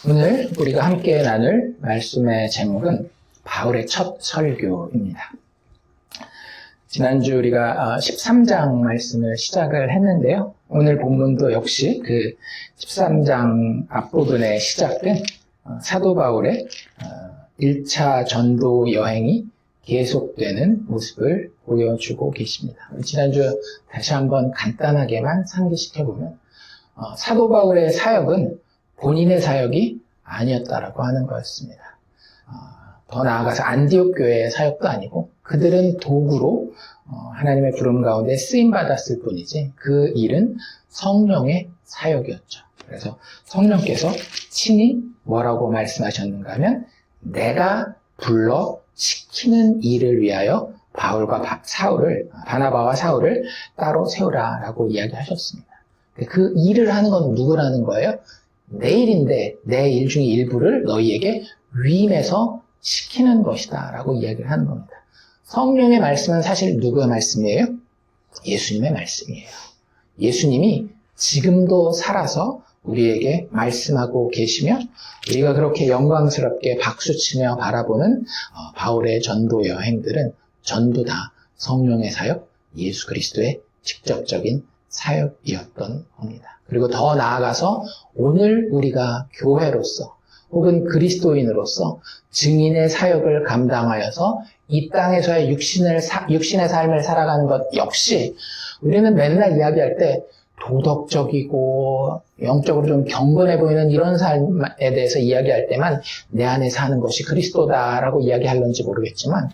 오늘 우리가 함께 나눌 말씀의 제목은 바울의 첫 설교입니다. 지난주 우리가 13장 말씀을 시작을 했는데요. 오늘 본문도 역시 그 13장 앞부분에 시작된 사도 바울의 1차 전도 여행이 계속되는 모습을 보여주고 계십니다. 지난주 다시 한번 간단하게만 상기시켜보면 사도 바울의 사역은 본인의 사역이 아니었다라고 하는 거였습니다. 더 나아가서 안디옥 교회의 사역도 아니고 그들은 도구로 하나님의 부름 가운데 쓰임받았을 뿐이지 그 일은 성령의 사역이었죠. 그래서 성령께서 친히 뭐라고 말씀하셨는가 하면 내가 불러 시키는 일을 위하여 바나바와 사울을 따로 세우라라고 이야기하셨습니다. 그 일을 하는 건 누구라는 거예요? 내 일인데 내 일 중에 일부를 너희에게 위임해서 시키는 것이다 라고 이야기를 하는 겁니다. 성령의 말씀은 사실 누구의 말씀이에요? 예수님의 말씀이에요. 예수님이 지금도 살아서 우리에게 말씀하고 계시며 우리가 그렇게 영광스럽게 박수치며 바라보는 바울의 전도 여행들은 전부 다 성령의 사역, 예수 그리스도의 직접적인 사역이었던 겁니다. 그리고 더 나아가서 오늘 우리가 교회로서 혹은 그리스도인으로서 증인의 사역을 감당하여서 이 땅에서의 육신의 삶을 살아가는 것 역시 우리는 맨날 이야기할 때 도덕적이고 영적으로 좀 경건해 보이는 이런 삶에 대해서 이야기할 때만 내 안에 사는 것이 그리스도다라고 이야기할런지 모르겠지만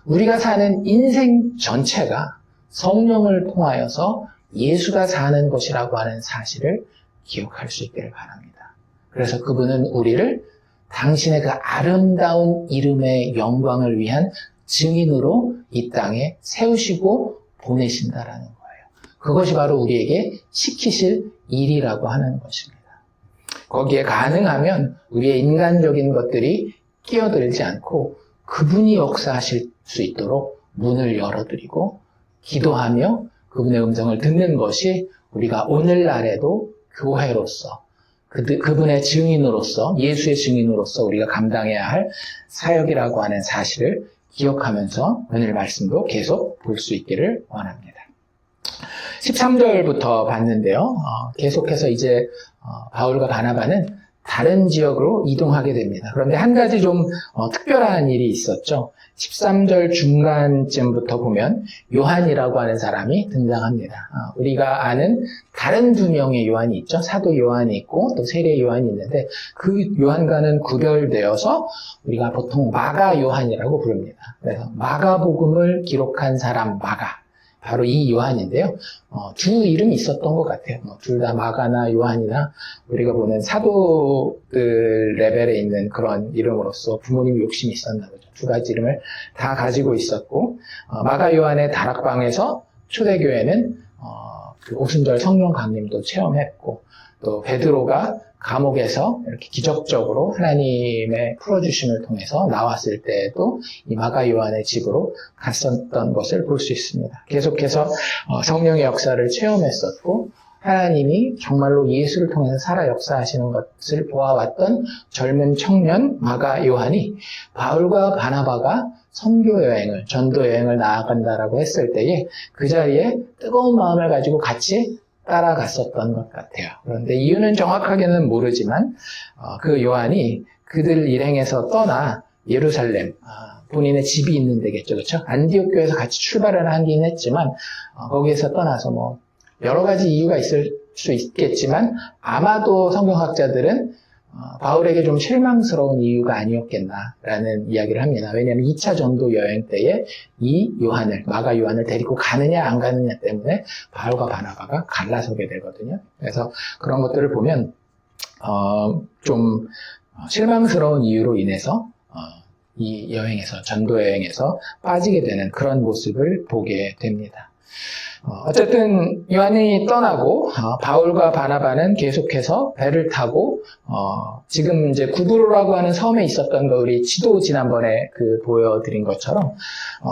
우리가 사는 인생 전체가 성령을 통하여서 예수가 사는 것이라고 하는 사실을 기억할 수 있기를 바랍니다. 그래서 그분은 우리를 당신의 그 아름다운 이름의 영광을 위한 증인으로 이 땅에 세우시고 보내신다라는 거예요. 그것이 바로 우리에게 시키실 일이라고 하는 것입니다. 거기에 가능하면 우리의 인간적인 것들이 끼어들지 않고 그분이 역사하실 수 있도록 문을 열어드리고 기도하며 그분의 음성을 듣는 것이 우리가 오늘날에도 교회로서 그분의 증인으로서 예수의 증인으로서 우리가 감당해야 할 사역이라고 하는 사실을 기억하면서 오늘 말씀도 계속 볼 수 있기를 원합니다. 13절부터 봤는데요. 계속해서 이제 바울과 바나바는 다른 지역으로 이동하게 됩니다. 그런데 한 가지 좀 특별한 일이 있었죠. 13절 중간쯤부터 보면 요한이라고 하는 사람이 등장합니다. 우리가 아는 다른 두 명의 요한이 있죠. 사도 요한이 있고 또 세례 요한이 있는데 그 요한과는 구별되어서 우리가 보통 마가 요한이라고 부릅니다. 그래서 마가복음을 기록한 사람 마가. 바로 이 요한인데요. 두 이름이 있었던 것 같아요. 둘 다 마가나 요한이나 우리가 보는 사도들 레벨에 있는 그런 이름으로서 부모님이 욕심이 있었나 보죠. 두 가지 이름을 다 가지고 있었고 마가 요한의 다락방에서 초대교회는 그 오순절 성령 강림도 체험했고 또 베드로가 감옥에서 이렇게 기적적으로 하나님의 풀어주심을 통해서 나왔을 때에도 이 마가 요한의 집으로 갔었던 것을 볼 수 있습니다. 계속해서 성령의 역사를 체험했었고 하나님이 정말로 예수를 통해서 살아 역사하시는 것을 보아왔던 젊은 청년 마가 요한이 바울과 바나바가 선교 여행을, 전도 여행을 나아간다라고 했을 때에 그 자리에 뜨거운 마음을 가지고 같이 따라갔었던 것 같아요. 그런데 이유는 정확하게는 모르지만 그 요한이 그들 일행에서 떠나 예루살렘, 본인의 집이 있는 데겠죠. 그렇죠? 안디옥 교회에서 같이 출발을 하긴 했지만 거기에서 떠나서 여러 가지 이유가 있을 수 있겠지만 아마도 성경학자들은 바울에게 좀 실망스러운 이유가 아니었겠나라는 이야기를 합니다. 왜냐하면 2차 전도 여행 때에 이 요한을, 마가 요한을 데리고 가느냐 안 가느냐 때문에 바울과 바나바가 갈라서게 되거든요. 그래서 그런 것들을 보면 좀 실망스러운 이유로 인해서 이 여행에서, 전도 여행에서 빠지게 되는 그런 모습을 보게 됩니다. 어쨌든 요한이 떠나고 바울과 바나바는 계속해서 배를 타고 지금 이제 구브로라고 하는 섬에 있었던 거 우리 지도 지난번에 보여드린 것처럼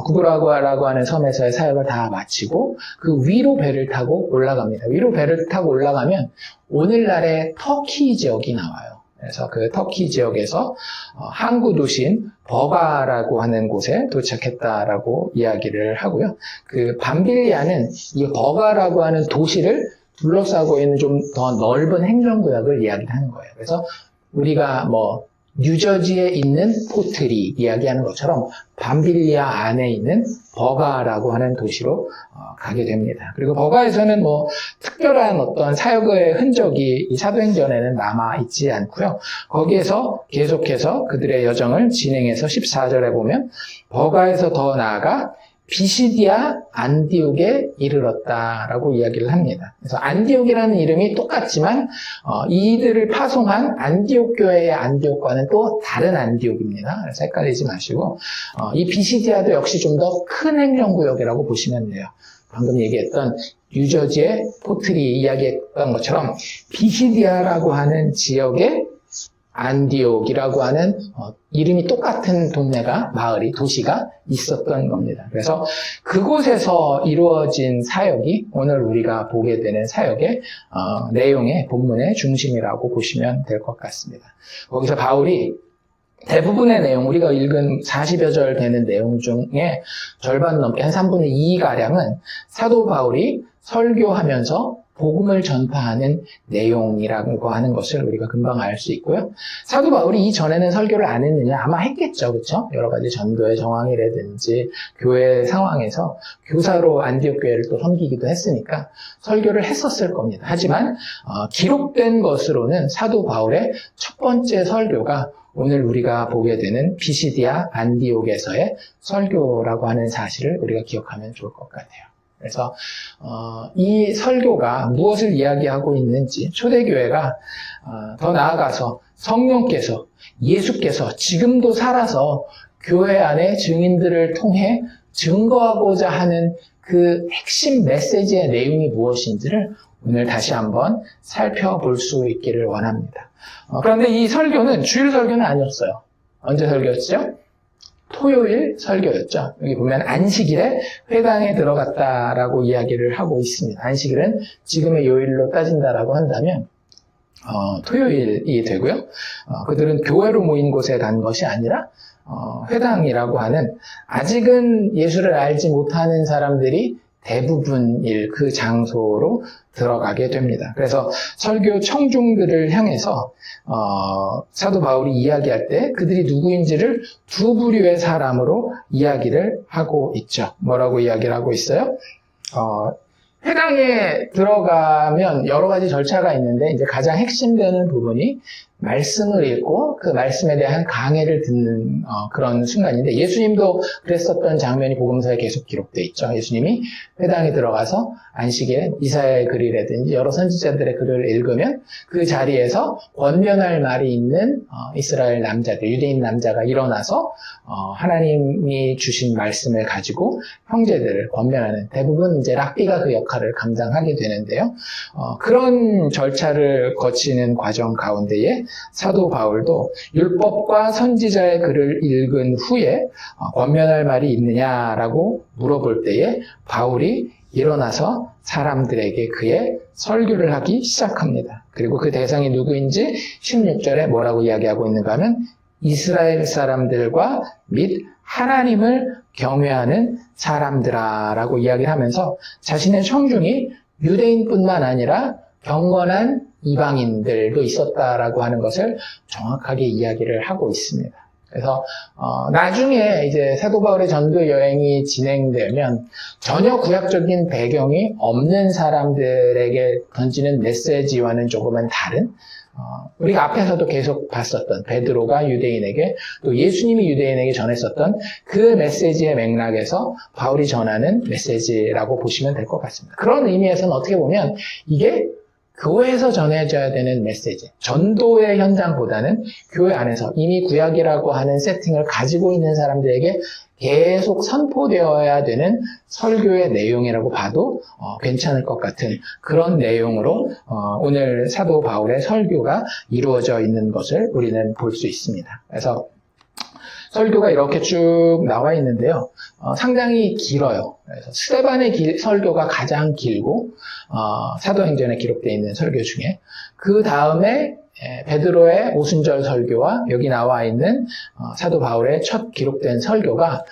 구브로라고 하는 섬에서의 사역을 다 마치고 그 위로 배를 타고 올라갑니다. 위로 배를 타고 올라가면 오늘날의 터키 지역이 나와요. 그래서 그 터키 지역에서 항구 도시인 버가라고 하는 곳에 도착했다라고 이야기를 하고요. 그 밤빌리아는 이 버가라고 하는 도시를 둘러싸고 있는 좀 더 넓은 행정구역을 이야기하는 거예요. 그래서 우리가 뭐 뉴저지에 있는 포트리 이야기하는 것처럼 밤빌리아 안에 있는 버가라고 하는 도시로 가게 됩니다. 그리고 버가에서는 뭐 특별한 어떤 사역의 흔적이 이 사도행전에는 남아있지 않고요. 거기에서 계속해서 그들의 여정을 진행해서 14절에 보면 버가에서 더 나아가 비시디아 안디옥에 이르렀다라고 이야기를 합니다. 그래서 안디옥이라는 이름이 똑같지만 이들을 파송한 안디옥 교회의 안디옥과는 또 다른 안디옥입니다. 그래서 헷갈리지 마시고 이 비시디아도 역시 좀 더 큰 행정구역이라고 보시면 돼요. 방금 얘기했던 뉴저지의 포트리 이야기했던 것처럼 비시디아라고 하는 지역에 안디옥이라고 하는 이름이 똑같은 동네가, 마을이, 도시가 있었던 겁니다. 그래서 그곳에서 이루어진 사역이 오늘 우리가 보게 되는 사역의 내용의 본문의 중심이라고 보시면 될 것 같습니다. 거기서 바울이 대부분의 내용, 우리가 읽은 40여 절 되는 내용 중에 절반 넘게 한 3분의 2가량은 사도 바울이 설교하면서 복음을 전파하는 내용이라고 하는 것을 우리가 금방 알 수 있고요. 사도 바울이 이전에는 설교를 안 했느냐? 아마 했겠죠. 그렇죠? 여러 가지 전도의 정황이라든지 교회 상황에서 교사로 안디옥 교회를 또 섬기기도 했으니까 설교를 했었을 겁니다. 하지만 기록된 것으로는 사도 바울의 첫 번째 설교가 오늘 우리가 보게 되는 비시디아 안디옥에서의 설교라고 하는 사실을 우리가 기억하면 좋을 것 같아요. 그래서 이 설교가 무엇을 이야기하고 있는지, 초대교회가 더 나아가서 성령께서, 예수께서 지금도 살아서 교회 안에 증인들을 통해 증거하고자 하는 그 핵심 메시지의 내용이 무엇인지를 오늘 다시 한번 살펴볼 수 있기를 원합니다. 그런데 이 설교는 주일 설교는 아니었어요. 언제 설교였죠? 토요일 설교였죠. 여기 보면 안식일에 회당에 들어갔다라고 이야기를 하고 있습니다. 안식일은 지금의 요일로 따진다라고 한다면 토요일이 되고요. 그들은 교회로 모인 곳에 간 것이 아니라 회당이라고 하는 아직은 예수를 알지 못하는 사람들이 대부분일 그 장소로 들어가게 됩니다. 그래서 설교 청중들을 향해서 사도 바울이 이야기할 때 그들이 누구인지를 두 부류의 사람으로 이야기를 하고 있죠. 뭐라고 이야기를 하고 있어요? 회당에 들어가면 여러 가지 절차가 있는데 이제 가장 핵심되는 부분이 말씀을 읽고 그 말씀에 대한 강해를 듣는 그런 순간인데, 예수님도 그랬었던 장면이 복음서에 계속 기록되어 있죠. 예수님이 회당에 들어가서 안식일에 이사야의 글이라든지 여러 선지자들의 글을 읽으면 그 자리에서 권면할 말이 있는 이스라엘 남자들, 유대인 남자가 일어나서 하나님이 주신 말씀을 가지고 형제들을 권면하는, 대부분 이제 랍비가 그 역할을 감당하게 되는데요. 그런 절차를 거치는 과정 가운데에 사도 바울도 율법과 선지자의 글을 읽은 후에 권면할 말이 있느냐라고 물어볼 때에 바울이 일어나서 사람들에게 그의 설교를 하기 시작합니다. 그리고 그 대상이 누구인지 16절에 뭐라고 이야기하고 있는가 하면 이스라엘 사람들과 및 하나님을 경외하는 사람들아라고 이야기를 하면서 자신의 청중이 유대인뿐만 아니라 경건한 이방인들도 있었다라고 하는 것을 정확하게 이야기를 하고 있습니다. 그래서 나중에 이제 사도 바울의 전도 여행이 진행되면 전혀 구약적인 배경이 없는 사람들에게 던지는 메시지와는 조금은 다른, 우리가 앞에서도 계속 봤었던 베드로가 유대인에게, 또 예수님이 유대인에게 전했었던 그 메시지의 맥락에서 바울이 전하는 메시지라고 보시면 될 것 같습니다. 그런 의미에서는 어떻게 보면 이게 교회에서 전해져야 되는 메시지, 전도의 현장보다는 교회 안에서 이미 구약이라고 하는 세팅을 가지고 있는 사람들에게 계속 선포되어야 되는 설교의 내용이라고 봐도 괜찮을 것 같은 그런 내용으로 오늘 사도 바울의 설교가 이루어져 있는 것을 우리는 볼 수 있습니다. 그래서 설교가 이렇게 쭉 나와 있는데요. 상당히 길어요. 그래서 스데반의 설교가 가장 길고 사도행전에 기록되어 있는 설교 중에, 그 다음에 베드로의 오순절 설교와 여기 나와 있는 사도 바울의 첫 기록된 설교가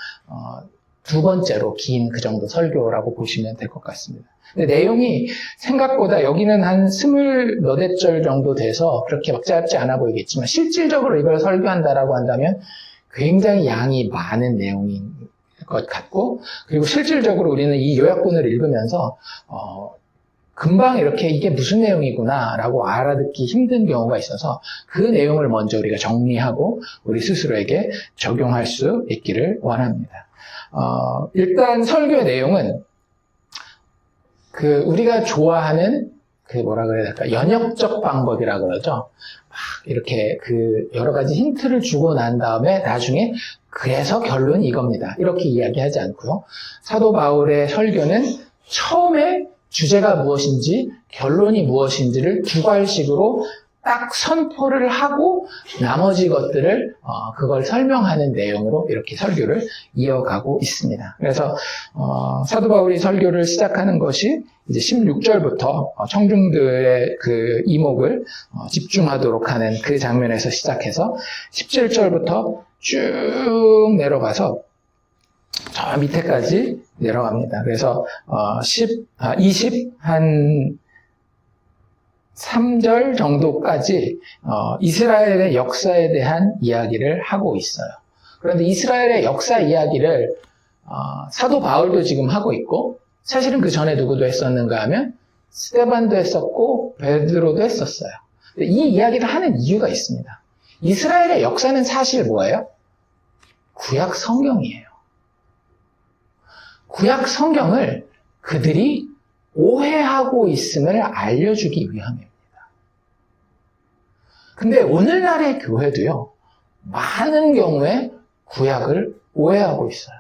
두 번째로 긴 그 정도 설교라고 보시면 될 것 같습니다. 근데 내용이 생각보다 여기는 한 20몇여 절 정도 돼서 그렇게 막 짧지 않아 보이겠지만 실질적으로 이걸 설교한다라고 한다면 굉장히 양이 많은 내용인 것 같고, 그리고 실질적으로 우리는 이 요약본을 읽으면서 금방 이렇게 이게 무슨 내용이구나 라고 알아듣기 힘든 경우가 있어서 그 내용을 먼저 우리가 정리하고 우리 스스로에게 적용할 수 있기를 원합니다. 일단 설교의 내용은 우리가 좋아하는 뭐라 그래야 될까, 연역적 방법이라 그러죠. 막 이렇게 여러 가지 힌트를 주고 난 다음에 나중에 그래서 결론이 이겁니다, 이렇게 이야기하지 않고요. 사도 바울의 설교는 처음에 주제가 무엇인지 결론이 무엇인지를 두괄식으로 딱 선포를 하고 나머지 것들을 그걸 설명하는 내용으로 이렇게 설교를 이어가고 있습니다. 그래서 사도 바울이 설교를 시작하는 것이 이제 16절부터 청중들의 이목을 집중하도록 하는 그 장면에서 시작해서 17절부터 쭉 내려가서 저 밑에까지 내려갑니다. 그래서 23절 정도까지 이스라엘의 역사에 대한 이야기를 하고 있어요. 그런데 이스라엘의 역사 이야기를 사도 바울도 지금 하고 있고, 사실은 그 전에 누구도 했었는가 하면 스데반도 했었고 베드로도 했었어요. 근데 이 이야기를 하는 이유가 있습니다. 이스라엘의 역사는 사실 뭐예요? 구약 성경이에요. 구약 성경을 그들이 오해하고 있음을 알려주기 위함입니다. 근데 오늘날의 교회도요, 많은 경우에 구약을 오해하고 있어요.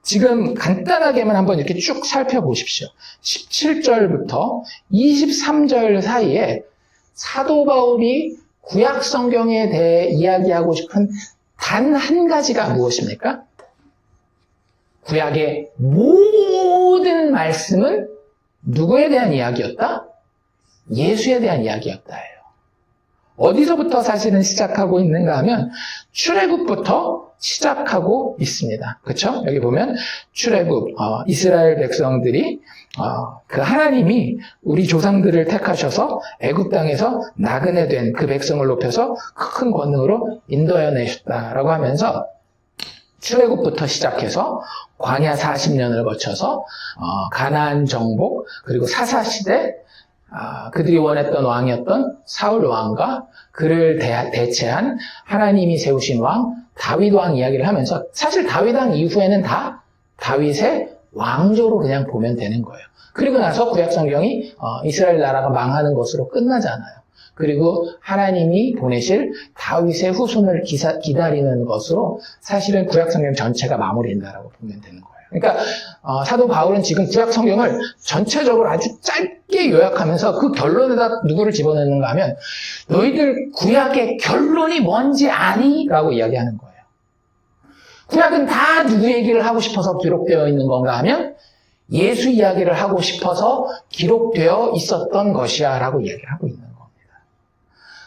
지금 간단하게만 한번 이렇게 쭉 살펴보십시오. 17절부터 23절 사이에 사도 바울이 구약 성경에 대해 이야기하고 싶은 단 한 가지가 무엇입니까? 구약의 모든 말씀은 누구에 대한 이야기였다? 예수에 대한 이야기였다예요. 어디서부터 사실은 시작하고 있는가 하면 출애굽부터 시작하고 있습니다. 그렇죠? 여기 보면 출애굽, 이스라엘 백성들이 그 하나님이 우리 조상들을 택하셔서 애굽 땅에서 나그네 된 그 백성을 높여서 큰 권능으로 인도해 내셨다라고 하면서 출애굽부터 시작해서 광야 40년을 거쳐서 가나안 정복, 그리고 사사시대, 그들이 원했던 왕이었던 사울 왕과 그를 대체한 하나님이 세우신 왕 다윗 왕 이야기를 하면서, 사실 다윗 왕 이후에는 다 다윗의 왕조로 그냥 보면 되는 거예요. 그리고 나서 구약 성경이 이스라엘 나라가 망하는 것으로 끝나잖아요. 그리고 하나님이 보내실 다윗의 후손을 기다리는 것으로 사실은 구약 성경 전체가 마무리된다라고 보면 되는 거예요. 그러니까 사도 바울은 지금 구약 성경을 전체적으로 아주 짧게 요약하면서 그 결론에다 누구를 집어넣는가 하면, 너희들 구약의 결론이 뭔지 아니? 라고 이야기하는 거예요. 구약은 다 누구 얘기를 하고 싶어서 기록되어 있는 건가 하면 예수 이야기를 하고 싶어서 기록되어 있었던 것이야 라고 이야기를 하고 있는 거예요.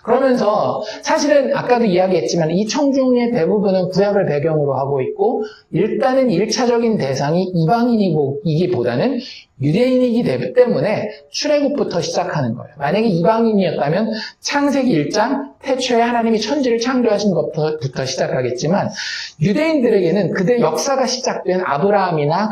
그러면서 사실은 아까도 이야기했지만 이 청중의 대부분은 구약을 배경으로 하고 있고, 일단은 1차적인 대상이 이방인이기보다는 유대인이기 때문에 출애굽부터 시작하는 거예요. 만약에 이방인이었다면 창세기 1장 태초에 하나님이 천지를 창조하신 것부터 시작하겠지만, 유대인들에게는 그들의 역사가 시작된 아브라함이나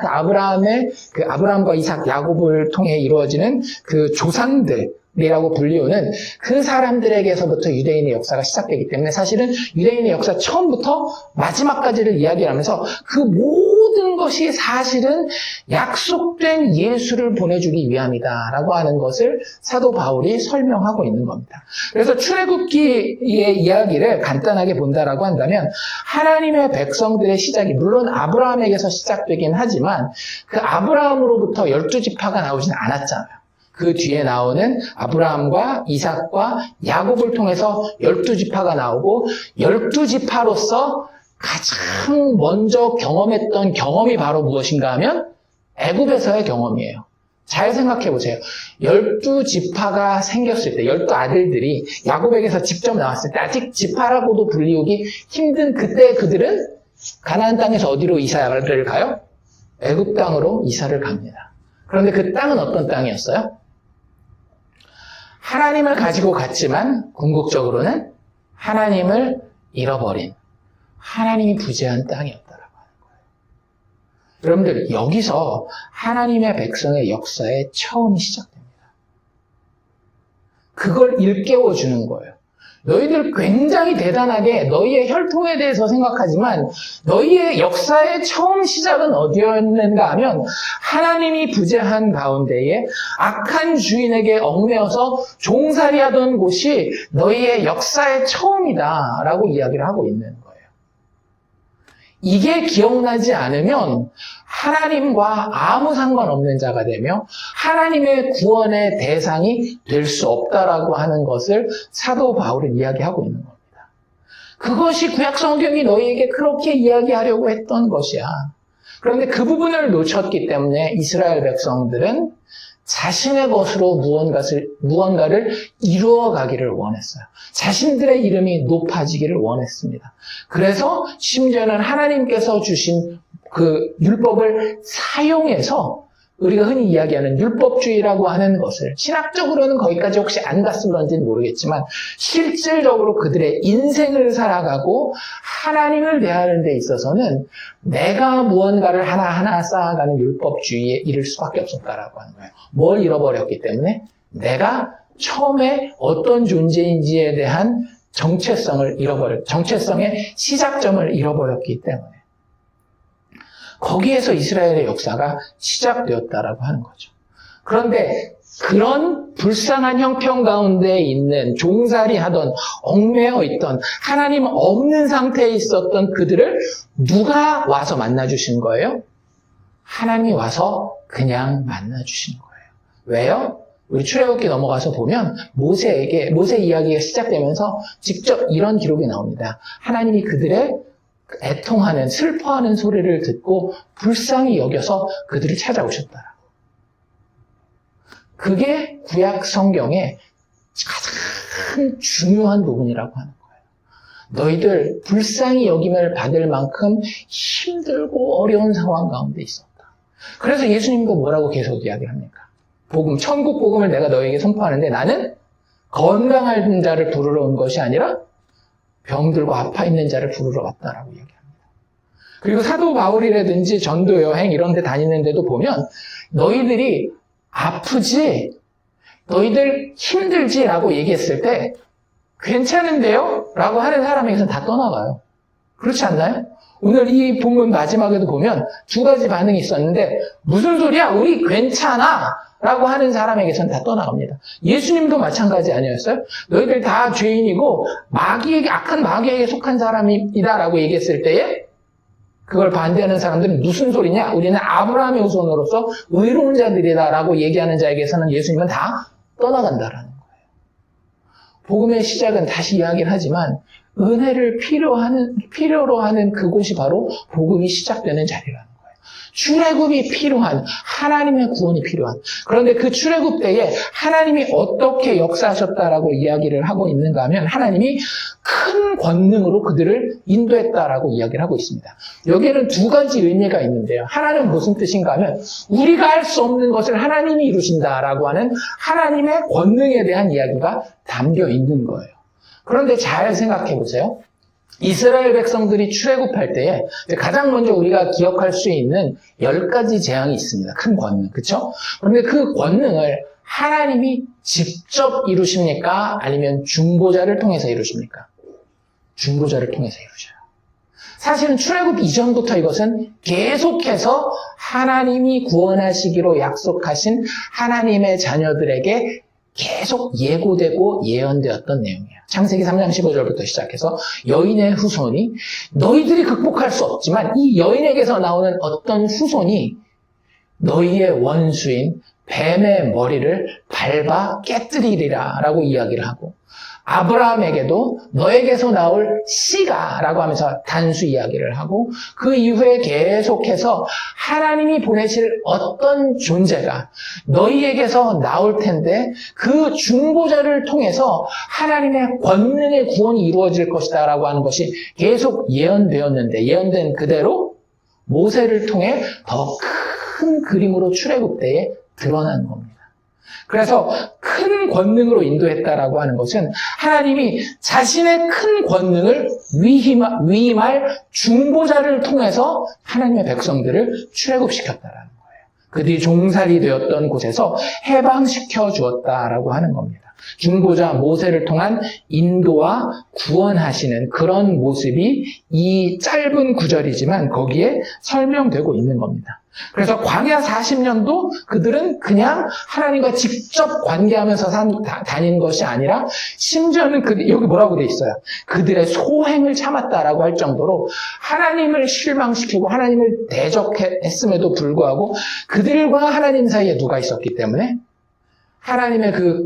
아브라함과 이삭, 야곱을 통해 이루어지는 그 조상들 이라고 불리우는 그 사람들에게서부터 유대인의 역사가 시작되기 때문에, 사실은 유대인의 역사 처음부터 마지막까지를 이야기하면서 그 모든 것이 사실은 약속된 예수를 보내주기 위함이다 라고 하는 것을 사도 바울이 설명하고 있는 겁니다. 그래서 출애굽기의 이야기를 간단하게 본다라고 한다면, 하나님의 백성들의 시작이 물론 아브라함에게서 시작되긴 하지만 그 아브라함으로부터 12지파가 나오진 않았잖아요. 그 뒤에 나오는 아브라함과 이삭과 야곱을 통해서 12지파가 나오고, 12지파로서 가장 먼저 경험했던 경험이 바로 무엇인가 하면 애굽에서의 경험이에요. 잘 생각해 보세요. 12지파가 생겼을 때, 12아들들이 야곱에게서 직접 나왔을 때, 아직 지파라고도 불리우기 힘든 그때 그들은 가나안 땅에서 어디로 이사를 가요? 애굽 땅으로 이사를 갑니다. 그런데 그 땅은 어떤 땅이었어요? 하나님을 가지고 갔지만 궁극적으로는 하나님을 잃어버린, 하나님이 부재한 땅이었다라고 하는 거예요. 여러분들, 여기서 하나님의 백성의 역사의 처음이 시작됩니다. 그걸 일깨워주는 거예요. 너희들 굉장히 대단하게 너희의 혈통에 대해서 생각하지만 너희의 역사의 처음 시작은 어디였는가 하면 하나님이 부재한 가운데에 악한 주인에게 얽매여서 종살이하던 곳이 너희의 역사의 처음이다 라고 이야기를 하고 있는 거예요. 이게 기억나지 않으면 하나님과 아무 상관없는 자가 되며 하나님의 구원의 대상이 될 수 없다라고 하는 것을 사도 바울은 이야기하고 있는 겁니다. 그것이 구약 성경이 너희에게 그렇게 이야기하려고 했던 것이야. 그런데 그 부분을 놓쳤기 때문에 이스라엘 백성들은 자신의 것으로 무언가를 이루어가기를 원했어요. 자신들의 이름이 높아지기를 원했습니다. 그래서 심지어는 하나님께서 주신 그 율법을 사용해서 우리가 흔히 이야기하는 율법주의라고 하는 것을 신학적으로는 거기까지 혹시 안 갔을런지는 모르겠지만 실질적으로 그들의 인생을 살아가고 하나님을 대하는 데 있어서는 내가 무언가를 하나하나 쌓아가는 율법주의에 이를 수밖에 없었다라고 하는 거예요. 뭘 잃어버렸기 때문에? 내가 처음에 어떤 존재인지에 대한 정체성의 시작점을 잃어버렸기 때문에 거기에서 이스라엘의 역사가 시작되었다라고 하는 거죠. 그런데 그런 불쌍한 형편 가운데 있는 종살이 하던 얽매여 있던 하나님 없는 상태에 있었던 그들을 누가 와서 만나주신 거예요? 하나님이 와서 그냥 만나주신 거예요. 왜요? 우리 출애굽기 넘어가서 보면 모세 이야기가 시작되면서 직접 이런 기록이 나옵니다. 하나님이 그들의 애통하는, 슬퍼하는 소리를 듣고 불쌍히 여겨서 그들을 찾아오셨다. 그게 구약 성경의 가장 중요한 부분이라고 하는 거예요. 너희들 불쌍히 여김을 받을 만큼 힘들고 어려운 상황 가운데 있었다. 그래서 예수님도 뭐라고 계속 이야기합니까? 천국 복음을 내가 너희에게 선포하는데 나는 건강한 자를 부르러 온 것이 아니라 병들고 아파 있는 자를 부르러 왔다라고 이야기합니다. 그리고 사도 바울이라든지 전도 여행 이런 데 다니는데도 보면 너희들이 아프지? 너희들 힘들지? 라고 얘기했을 때 괜찮은데요? 라고 하는 사람에게서는 다 떠나가요. 그렇지 않나요? 오늘 이 본문 마지막에도 보면 두 가지 반응이 있었는데 무슨 소리야? 우리 괜찮아! 라고 하는 사람에게서는 다 떠나갑니다. 예수님도 마찬가지 아니었어요? 너희들 다 죄인이고 악한 마귀에게 속한 사람이다 라고 얘기했을 때에 그걸 반대하는 사람들은 무슨 소리냐? 우리는 아브라함의 후손으로서 의로운 자들이다 라고 얘기하는 자에게서는 예수님은 다 떠나간다라는 거예요. 복음의 시작은 다시 이야기를 하지만 은혜를 필요로 하는 그곳이 바로 복음이 시작되는 자리라는 거예요. 출애굽이 필요한, 하나님의 구원이 필요한. 그런데 그 출애굽 때에 하나님이 어떻게 역사하셨다라고 이야기를 하고 있는가 하면 하나님이 큰 권능으로 그들을 인도했다라고 이야기를 하고 있습니다. 여기에는 두 가지 의미가 있는데요. 하나는 무슨 뜻인가 하면 우리가 할 수 없는 것을 하나님이 이루신다라고 하는 하나님의 권능에 대한 이야기가 담겨 있는 거예요. 그런데 잘 생각해 보세요. 이스라엘 백성들이 출애굽할 때에 가장 먼저 우리가 기억할 수 있는 10가지 재앙이 있습니다. 큰 권능, 그렇죠? 그런데 그 권능을 하나님이 직접 이루십니까? 아니면 중보자를 통해서 이루십니까? 중보자를 통해서 이루셔요. 사실은 출애굽 이전부터 이것은 계속해서 하나님이 구원하시기로 약속하신 하나님의 자녀들에게 계속 예고되고 예언되었던 내용이에요. 창세기 3장 15절부터 시작해서 여인의 후손이 너희들이 극복할 수 없지만 이 여인에게서 나오는 어떤 후손이 너희의 원수인 뱀의 머리를 밟아 깨뜨리리라 라고 이야기를 하고 아브라함에게도 너에게서 나올 씨가 라고 하면서 단수 이야기를 하고 그 이후에 계속해서 하나님이 보내실 어떤 존재가 너희에게서 나올 텐데 그 중보자를 통해서 하나님의 권능의 구원이 이루어질 것이다 라고 하는 것이 계속 예언되었는데 예언된 그대로 모세를 통해 더 큰 그림으로 출애굽 때에 드러난 겁니다. 그래서 큰 권능으로 인도했다라고 하는 것은 하나님이 자신의 큰 권능을 위임할 중보자를 통해서 하나님의 백성들을 출애굽시켰다라는 거예요. 그들이 종살이 되었던 곳에서 해방시켜 주었다라고 하는 겁니다. 중보자 모세를 통한 인도와 구원하시는 그런 모습이 이 짧은 구절이지만 거기에 설명되고 있는 겁니다. 그래서 광야 40년도 그들은 그냥 하나님과 직접 관계하면서 다닌 것이 아니라 심지어는 여기 뭐라고 돼 있어요? 그들의 소행을 참았다라고 할 정도로 하나님을 실망시키고 하나님을 대적했음에도 불구하고 그들과 하나님 사이에 누가 있었기 때문에 하나님의 그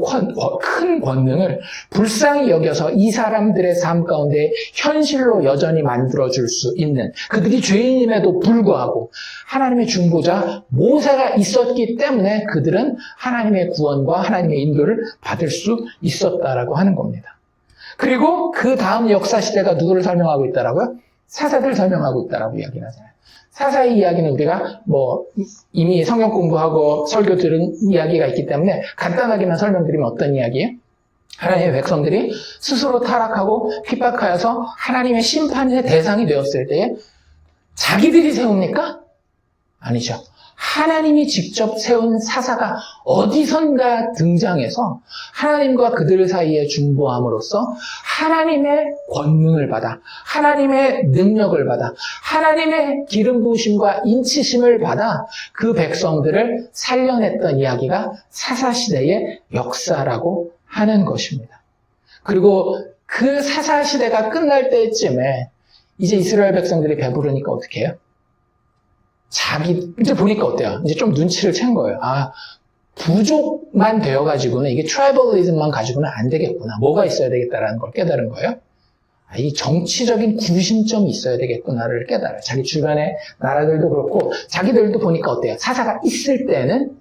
큰 권능을 불쌍히 여겨서 이 사람들의 삶 가운데 현실로 여전히 만들어줄 수 있는 그들이 죄인임에도 불구하고 하나님의 중보자 모세가 있었기 때문에 그들은 하나님의 구원과 하나님의 인도를 받을 수 있었다라고 하는 겁니다. 그리고 그 다음 역사 시대가 누구를 설명하고 있다라고요? 사사들 설명하고 있다라고 이야기를 하잖아요. 사사의 이야기는 우리가 이미 성경 공부하고 설교 들은 이야기가 있기 때문에 간단하게만 설명드리면 어떤 이야기예요? 하나님의 백성들이 스스로 타락하고 핍박하여서 하나님의 심판의 대상이 되었을 때에 자기들이 세웁니까? 아니죠. 하나님이 직접 세운 사사가 어디선가 등장해서 하나님과 그들 사이에 중보함으로써 하나님의 권능을 받아 하나님의 능력을 받아 하나님의 기름 부으심과 인치심을 받아 그 백성들을 살려냈던 이야기가 사사시대의 역사라고 하는 것입니다. 그리고 그 사사시대가 끝날 때쯤에 이제 이스라엘 백성들이 배부르니까 어떻게 해요? 이제 보니까 어때요? 이제 좀 눈치를 챈 거예요. 부족만 되어가지고는 이게 트라이벌리즘만 가지고는 안 되겠구나. 뭐가 있어야 되겠다라는 걸 깨달은 거예요. 이 정치적인 구심점이 있어야 되겠구나를 깨달아요. 자기 주변의 나라들도 그렇고 자기들도 보니까 어때요? 사사가 있을 때는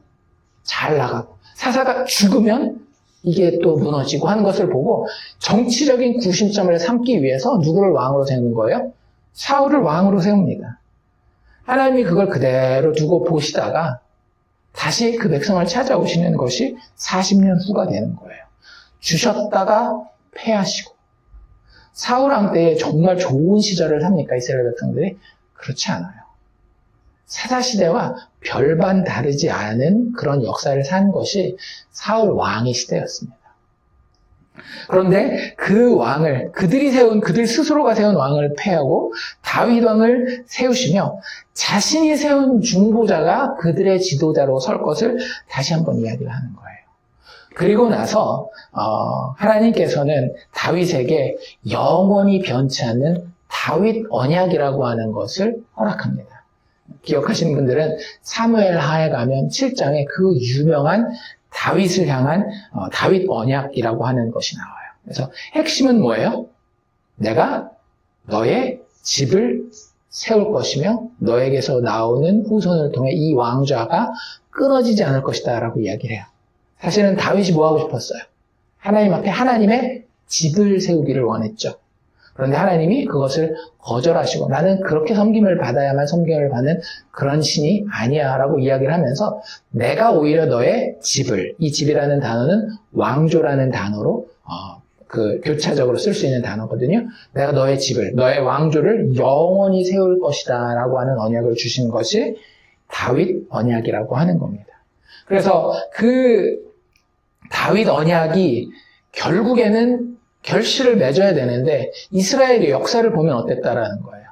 잘 나가고 사사가 죽으면 이게 또 무너지고 하는 것을 보고 정치적인 구심점을 삼기 위해서 누구를 왕으로 세우는 거예요? 사울을 왕으로 세웁니다. 하나님이 그걸 그대로 두고 보시다가 다시 그 백성을 찾아오시는 것이 40년 후가 되는 거예요. 주셨다가 패하시고 사울 왕 때에 정말 좋은 시절을 삽니까? 이스라엘 백성들이? 그렇지 않아요. 사사시대와 별반 다르지 않은 그런 역사를 산 것이 사울 왕의 시대였습니다. 그런데 그 왕을 그들 스스로가 세운 왕을 패하고 다윗 왕을 세우시며 자신이 세운 중보자가 그들의 지도자로 설 것을 다시 한번 이야기를 하는 거예요. 그리고 나서 하나님께서는 다윗에게 영원히 변치 않는 다윗 언약이라고 하는 것을 허락합니다. 기억하시는 분들은 사무엘 하에 가면 7장에 그 유명한 다윗을 향한 다윗 언약이라고 하는 것이 나와요. 그래서 핵심은 뭐예요? 내가 너의 집을 세울 것이며 너에게서 나오는 후손을 통해 이 왕좌가 끊어지지 않을 것이다 라고 이야기를 해요. 사실은 다윗이 뭐 하고 싶었어요? 하나님 앞에 하나님의 집을 세우기를 원했죠. 그런데 하나님이 그것을 거절하시고 나는 그렇게 섬김을 받아야만 섬김을 받는 그런 신이 아니야 라고 이야기를 하면서 내가 오히려 너의 집을, 이 집이라는 단어는 왕조라는 단어로 교차적으로 쓸 수 있는 단어거든요. 내가 너의 집을, 너의 왕조를 영원히 세울 것이다 라고 하는 언약을 주신 것이 다윗 언약이라고 하는 겁니다. 그래서 그 다윗 언약이 결국에는 결실을 맺어야 되는데 이스라엘의 역사를 보면 어땠다라는 거예요.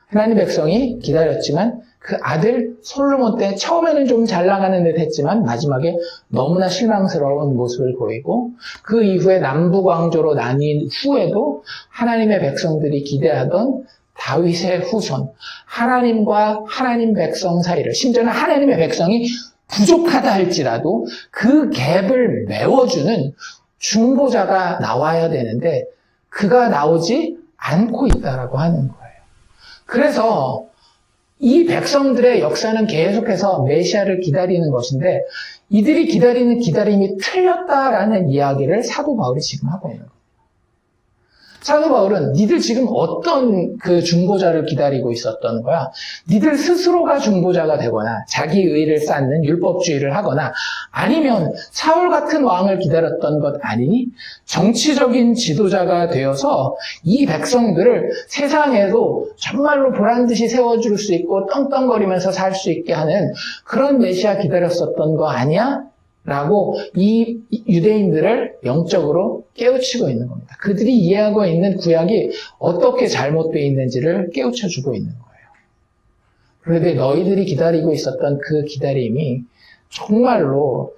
하나님 백성이 기다렸지만 그 아들 솔로몬 때 처음에는 좀 잘 나가는 듯 했지만 마지막에 너무나 실망스러운 모습을 보이고 그 이후에 남북왕조로 나뉜 후에도 하나님의 백성들이 기대하던 다윗의 후손, 하나님과 하나님 백성 사이를, 심지어는 하나님의 백성이 부족하다 할지라도 그 갭을 메워주는 중보자가 나와야 되는데 그가 나오지 않고 있다라고 하는 거예요. 그래서 이 백성들의 역사는 계속해서 메시아를 기다리는 것인데 이들이 기다리는 기다림이 틀렸다라는 이야기를 사도 바울이 지금 하고 있는 거예요. 사도 바울은 니들 지금 어떤 그 중보자를 기다리고 있었던 거야? 니들 스스로가 중보자가 되거나 자기 의를 쌓는 율법주의를 하거나 아니면 사울 같은 왕을 기다렸던 것 아니니? 정치적인 지도자가 되어서 이 백성들을 세상에도 정말로 보란듯이 세워줄 수 있고 떵떵거리면서 살 수 있게 하는 그런 메시아 기다렸었던 거 아니야? 라고 이 유대인들을 영적으로 깨우치고 있는 겁니다. 그들이 이해하고 있는 구약이 어떻게 잘못되어 있는지를 깨우쳐주고 있는 거예요. 그런데 너희들이 기다리고 있었던 그 기다림이 정말로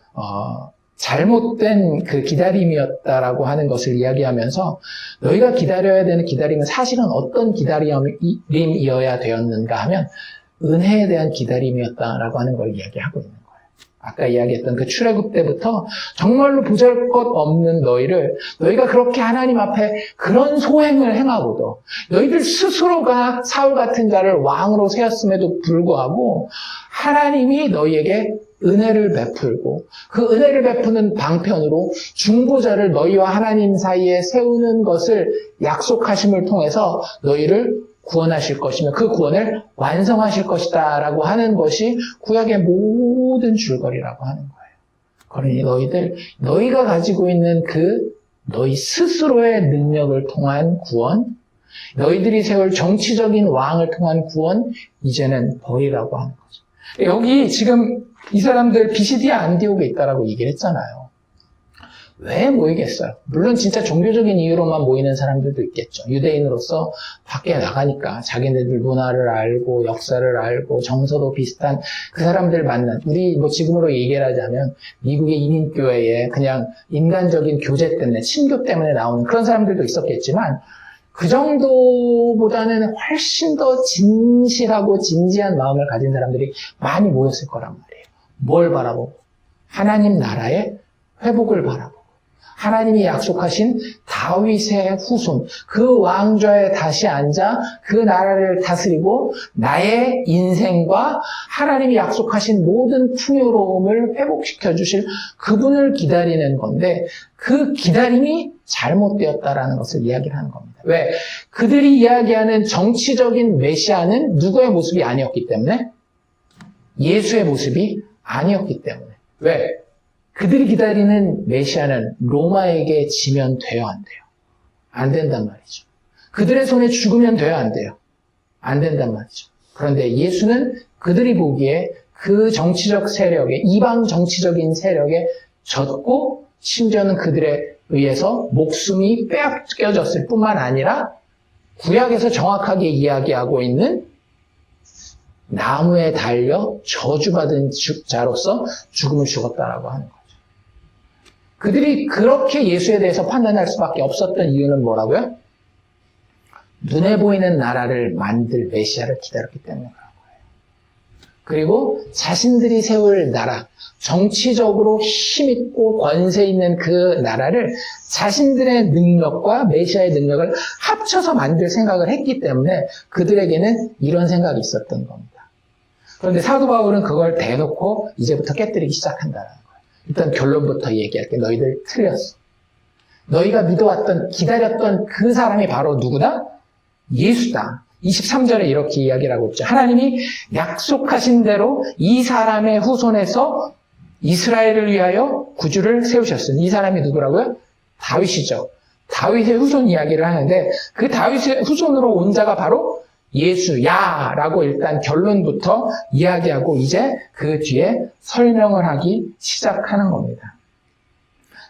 잘못된 그 기다림이었다라고 하는 것을 이야기하면서 너희가 기다려야 되는 기다림은 사실은 어떤 기다림이어야 되었는가 하면 은혜에 대한 기다림이었다라고 하는 걸 이야기하고 있는 거예요. 아까 이야기했던 그 출애굽 때부터 정말로 보잘것없는 너희가 그렇게 하나님 앞에 그런 소행을 행하고도 너희들 스스로가 사울 같은 자를 왕으로 세웠음에도 불구하고 하나님이 너희에게 은혜를 베풀고 그 은혜를 베푸는 방편으로 중보자를 너희와 하나님 사이에 세우는 것을 약속하심을 통해서 너희를 구원하실 것이며 그 구원을 완성하실 것이다 라고 하는 것이 구약의 모든 줄거리라고 하는 거예요. 그러니 너희가 가지고 있는 그 너희 스스로의 능력을 통한 구원, 너희들이 세울 정치적인 왕을 통한 구원, 이제는 버리라고 하는 거죠. 여기 지금 이 사람들 비시디아 안디옥에 있다라고 얘기를 했잖아요. 왜 모이겠어요? 물론 진짜 종교적인 이유로만 모이는 사람들도 있겠죠. 유대인으로서 밖에 나가니까 자기네들 문화를 알고 역사를 알고 정서도 비슷한 그 사람들 만난, 우리 지금으로 얘기를 하자면 미국의 이민교회에 그냥 인간적인 교제 때문에 친교 때문에 나오는 그런 사람들도 있었겠지만 그 정도보다는 훨씬 더 진실하고 진지한 마음을 가진 사람들이 많이 모였을 거란 말이에요. 뭘 바라보고? 하나님 나라의 회복을 바라보고 하나님이 약속하신 다윗의 후손, 그 왕좌에 다시 앉아 그 나라를 다스리고 나의 인생과 하나님이 약속하신 모든 풍요로움을 회복시켜 주실 그분을 기다리는 건데 그 기다림이 잘못되었다라는 것을 이야기를 하는 겁니다. 왜? 그들이 이야기하는 정치적인 메시아는 누구의 모습이 아니었기 때문에? 예수의 모습이 아니었기 때문에. 왜? 그들이 기다리는 메시아는 로마에게 지면 돼요, 안 돼요? 안 된단 말이죠. 그들의 손에 죽으면 돼요, 안 돼요? 안 된단 말이죠. 그런데 예수는 그들이 보기에 그 정치적 세력에, 이방 정치적인 세력에 졌고 심지어는 그들에 의해서 목숨이 빼앗겨졌을 뿐만 아니라 구약에서 정확하게 이야기하고 있는 나무에 달려 저주받은 자로서 죽음을 죽었다라고 하는 거예요. 그들이 그렇게 예수에 대해서 판단할 수밖에 없었던 이유는 뭐라고요? 눈에 보이는 나라를 만들 메시아를 기다렸기 때문에 그런 거예요. 그리고 자신들이 세울 나라, 정치적으로 힘있고 권세 있는 그 나라를 자신들의 능력과 메시아의 능력을 합쳐서 만들 생각을 했기 때문에 그들에게는 이런 생각이 있었던 겁니다. 그런데 사도 바울은 그걸 대놓고 이제부터 깨뜨리기 시작한다는 거예요. 일단 결론부터 얘기할게. 너희들 틀렸어. 너희가 믿어왔던, 기다렸던 그 사람이 바로 누구다? 예수다. 23절에 이렇게 이야기를 하고 있죠. 하나님이 약속하신 대로 이 사람의 후손에서 이스라엘을 위하여 구주를 세우셨으니 이 사람이 누구라고요? 다윗이죠. 다윗의 후손 이야기를 하는데 그 다윗의 후손으로 온 자가 바로 예수야라고 일단 결론부터 이야기하고 이제 그 뒤에 설명을 하기 시작하는 겁니다.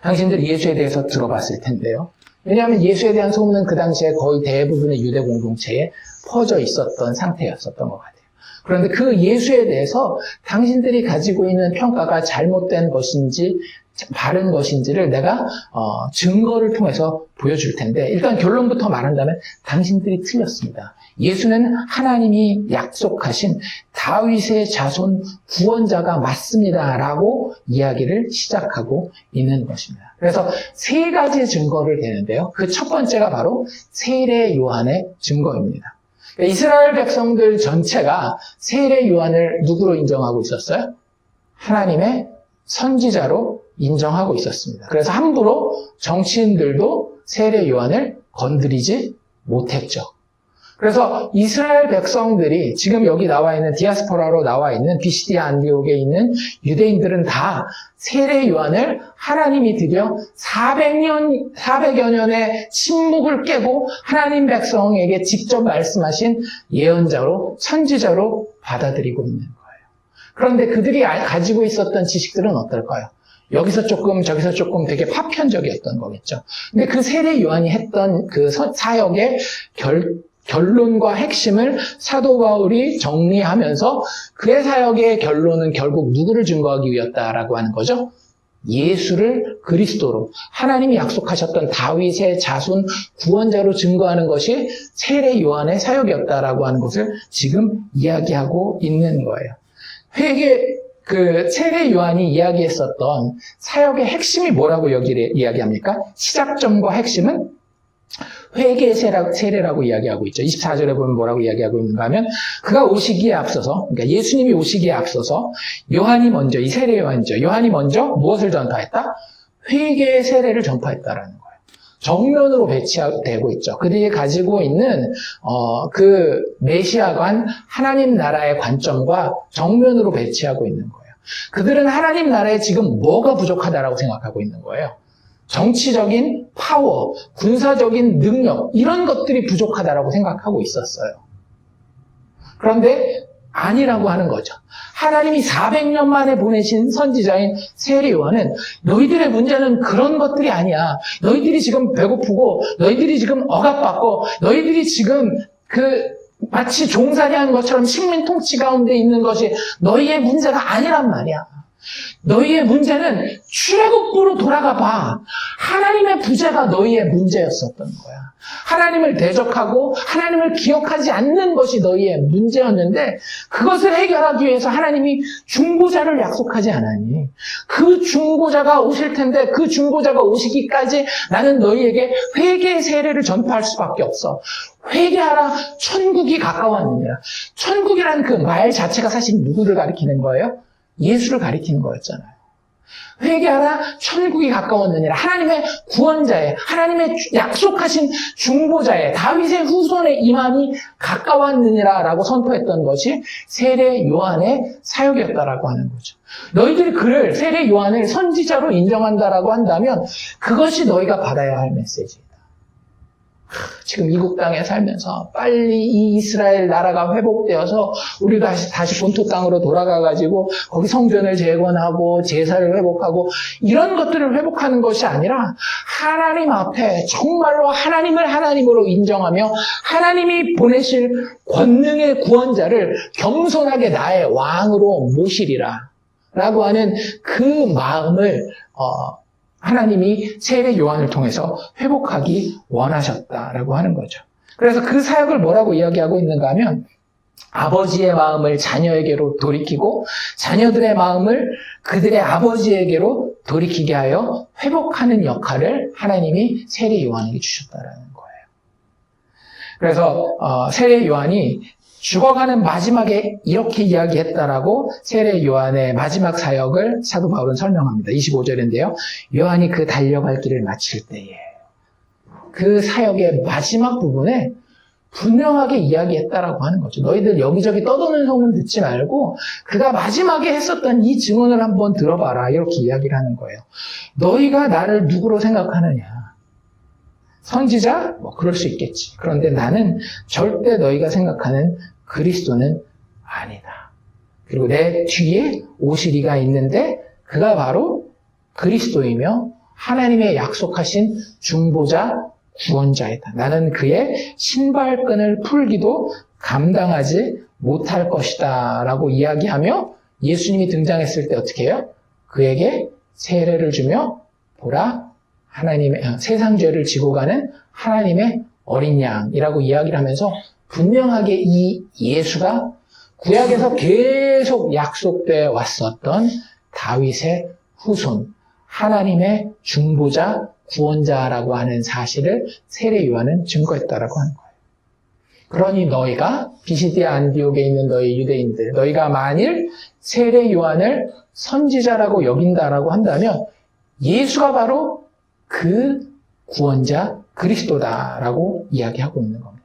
당신들 예수에 대해서 들어봤을 텐데요. 왜냐하면 예수에 대한 소문은 그 당시에 거의 대부분의 유대 공동체에 퍼져 있었던 상태였었던 것 같아요. 그런데 그 예수에 대해서 당신들이 가지고 있는 평가가 잘못된 것인지 바른 것인지를 내가 증거를 통해서 보여줄 텐데, 일단 결론부터 말한다면 당신들이 틀렸습니다. 예수는 하나님이 약속하신 다윗의 자손 구원자가 맞습니다 라고 이야기를 시작하고 있는 것입니다. 그래서 세 가지 증거를 대는데요, 그 첫 번째가 바로 세례 요한의 증거입니다. 이스라엘 백성들 전체가 세례 요한을 누구로 인정하고 있었어요? 하나님의 선지자로 인정하고 있었습니다. 그래서 함부로 정치인들도 세례 요한을 건드리지 못했죠. 그래서 이스라엘 백성들이 지금 여기 나와 있는 디아스포라로 나와 있는 비시디아 안디옥에 있는 유대인들은 다 세례 요한을 하나님이 드디어 400여 년의 침묵을 깨고 하나님 백성에게 직접 말씀하신 예언자로, 선지자로 받아들이고 있는 거예요. 그런데 그들이 가지고 있었던 지식들은 어떨까요? 여기서 조금 저기서 조금 되게 파편적이었던 거겠죠. 근데 그 세례 요한이 했던 그 사역의 결론과 핵심을 사도 바울이 정리하면서 그의 사역의 결론은 결국 누구를 증거하기 위해서였다라고 하는 거죠? 예수를 그리스도로, 하나님이 약속하셨던 다윗의 자손 구원자로 증거하는 것이 세례 요한의 사역이었다라고 하는 것을 지금 이야기하고 있는 거예요. 세례 요한이 이야기했었던 사역의 핵심이 뭐라고 여기를 이야기합니까? 시작점과 핵심은 회개 세례라고 이야기하고 있죠. 24절에 보면 뭐라고 이야기하고 있는가 하면, 그가 오시기에 앞서서, 그러니까 예수님이 오시기에 앞서서 요한이 먼저, 이 세례 요한이죠. 요한이 먼저 무엇을 전파했다? 회개 세례를 전파했다라는 거예요. 정면으로 배치되고 있죠. 그들이 가지고 있는 그 메시아관, 하나님 나라의 관점과 정면으로 배치하고 있는 거예요. 그들은 하나님 나라에 지금 뭐가 부족하다라고 생각하고 있는 거예요. 정치적인 파워, 군사적인 능력, 이런 것들이 부족하다라고 생각하고 있었어요. 그런데 아니라고 하는 거죠. 하나님이 400년 만에 보내신 선지자인 세례 요한은 너희들의 문제는 그런 것들이 아니야. 너희들이 지금 배고프고, 너희들이 지금 억압받고, 너희들이 지금 마치 종살이한 것처럼 식민 통치 가운데 있는 것이 너희의 문제가 아니란 말이야. 너희의 문제는 출애굽부로 돌아가 봐. 하나님의 부재가 너희의 문제였었던 거야. 하나님을 대적하고 하나님을 기억하지 않는 것이 너희의 문제였는데, 그것을 해결하기 위해서 하나님이 중보자를 약속하지 않았니? 그 중보자가 오실 텐데, 그 중보자가 오시기까지 나는 너희에게 회개 세례를 전파할 수밖에 없어. 회개하라, 천국이 가까웠느니라. 천국이라는 그 말 자체가 사실 누구를 가리키는 거예요? 예수를 가리키는 거였잖아요. 회개하라, 천국이 가까웠느니라. 하나님의 구원자의, 하나님의 약속하신 중보자의, 다윗의 후손의 임함이 가까웠느니라 라고 선포했던 것이 세례 요한의 사역이었다라고 하는 거죠. 너희들이 세례 요한을 선지자로 인정한다라고 한다면 그것이 너희가 받아야 할 메시지이다. 지금 이국 땅에 살면서 빨리 이 이스라엘 나라가 회복되어서 우리가 다시 본토 땅으로 돌아가가지고 거기 성전을 재건하고 제사를 회복하고 이런 것들을 회복하는 것이 아니라, 하나님 앞에 정말로 하나님을 하나님으로 인정하며 하나님이 보내실 권능의 구원자를 겸손하게 나의 왕으로 모시리라 라고 하는 그 마음을 하나님이 세례 요한을 통해서 회복하기 원하셨다라고 하는 거죠. 그래서 그 사역을 뭐라고 이야기하고 있는가 하면, 아버지의 마음을 자녀에게로 돌이키고 자녀들의 마음을 그들의 아버지에게로 돌이키게 하여 회복하는 역할을 하나님이 세례 요한에게 주셨다라는 거예요. 그래서 세례 요한이 죽어가는 마지막에 이렇게 이야기했다라고 세례 요한의 마지막 사역을 사도 바울은 설명합니다. 25절인데요. 요한이 그 달려갈 길을 마칠 때에, 그 사역의 마지막 부분에 분명하게 이야기했다라고 하는 거죠. 너희들 여기저기 떠도는 소문 듣지 말고 그가 마지막에 했었던 이 증언을 한번 들어봐라, 이렇게 이야기를 하는 거예요. 너희가 나를 누구로 생각하느냐? 선지자? 그럴 수 있겠지. 그런데 나는 절대 너희가 생각하는 그리스도는 아니다. 그리고 내 뒤에 오실 이가 있는데 그가 바로 그리스도이며 하나님의 약속하신 중보자, 구원자이다. 나는 그의 신발끈을 풀기도 감당하지 못할 것이다 라고 이야기하며 예수님이 등장했을 때 어떻게 해요? 그에게 세례를 주며 보라, 하나님의 세상 죄를 지고 가는 하나님의 어린 양이라고 이야기를 하면서 분명하게 이 예수가 구약에서 계속 약속되어 왔었던 다윗의 후손, 하나님의 중보자, 구원자라고 하는 사실을 세례 요한은 증거했다라고 하는 거예요. 그러니 너희가 비시디아 안디옥에 있는 너희 유대인들, 너희가 만일 세례 요한을 선지자라고 여긴다라고 한다면 예수가 바로 그 구원자 그리스도다라고 이야기하고 있는 겁니다.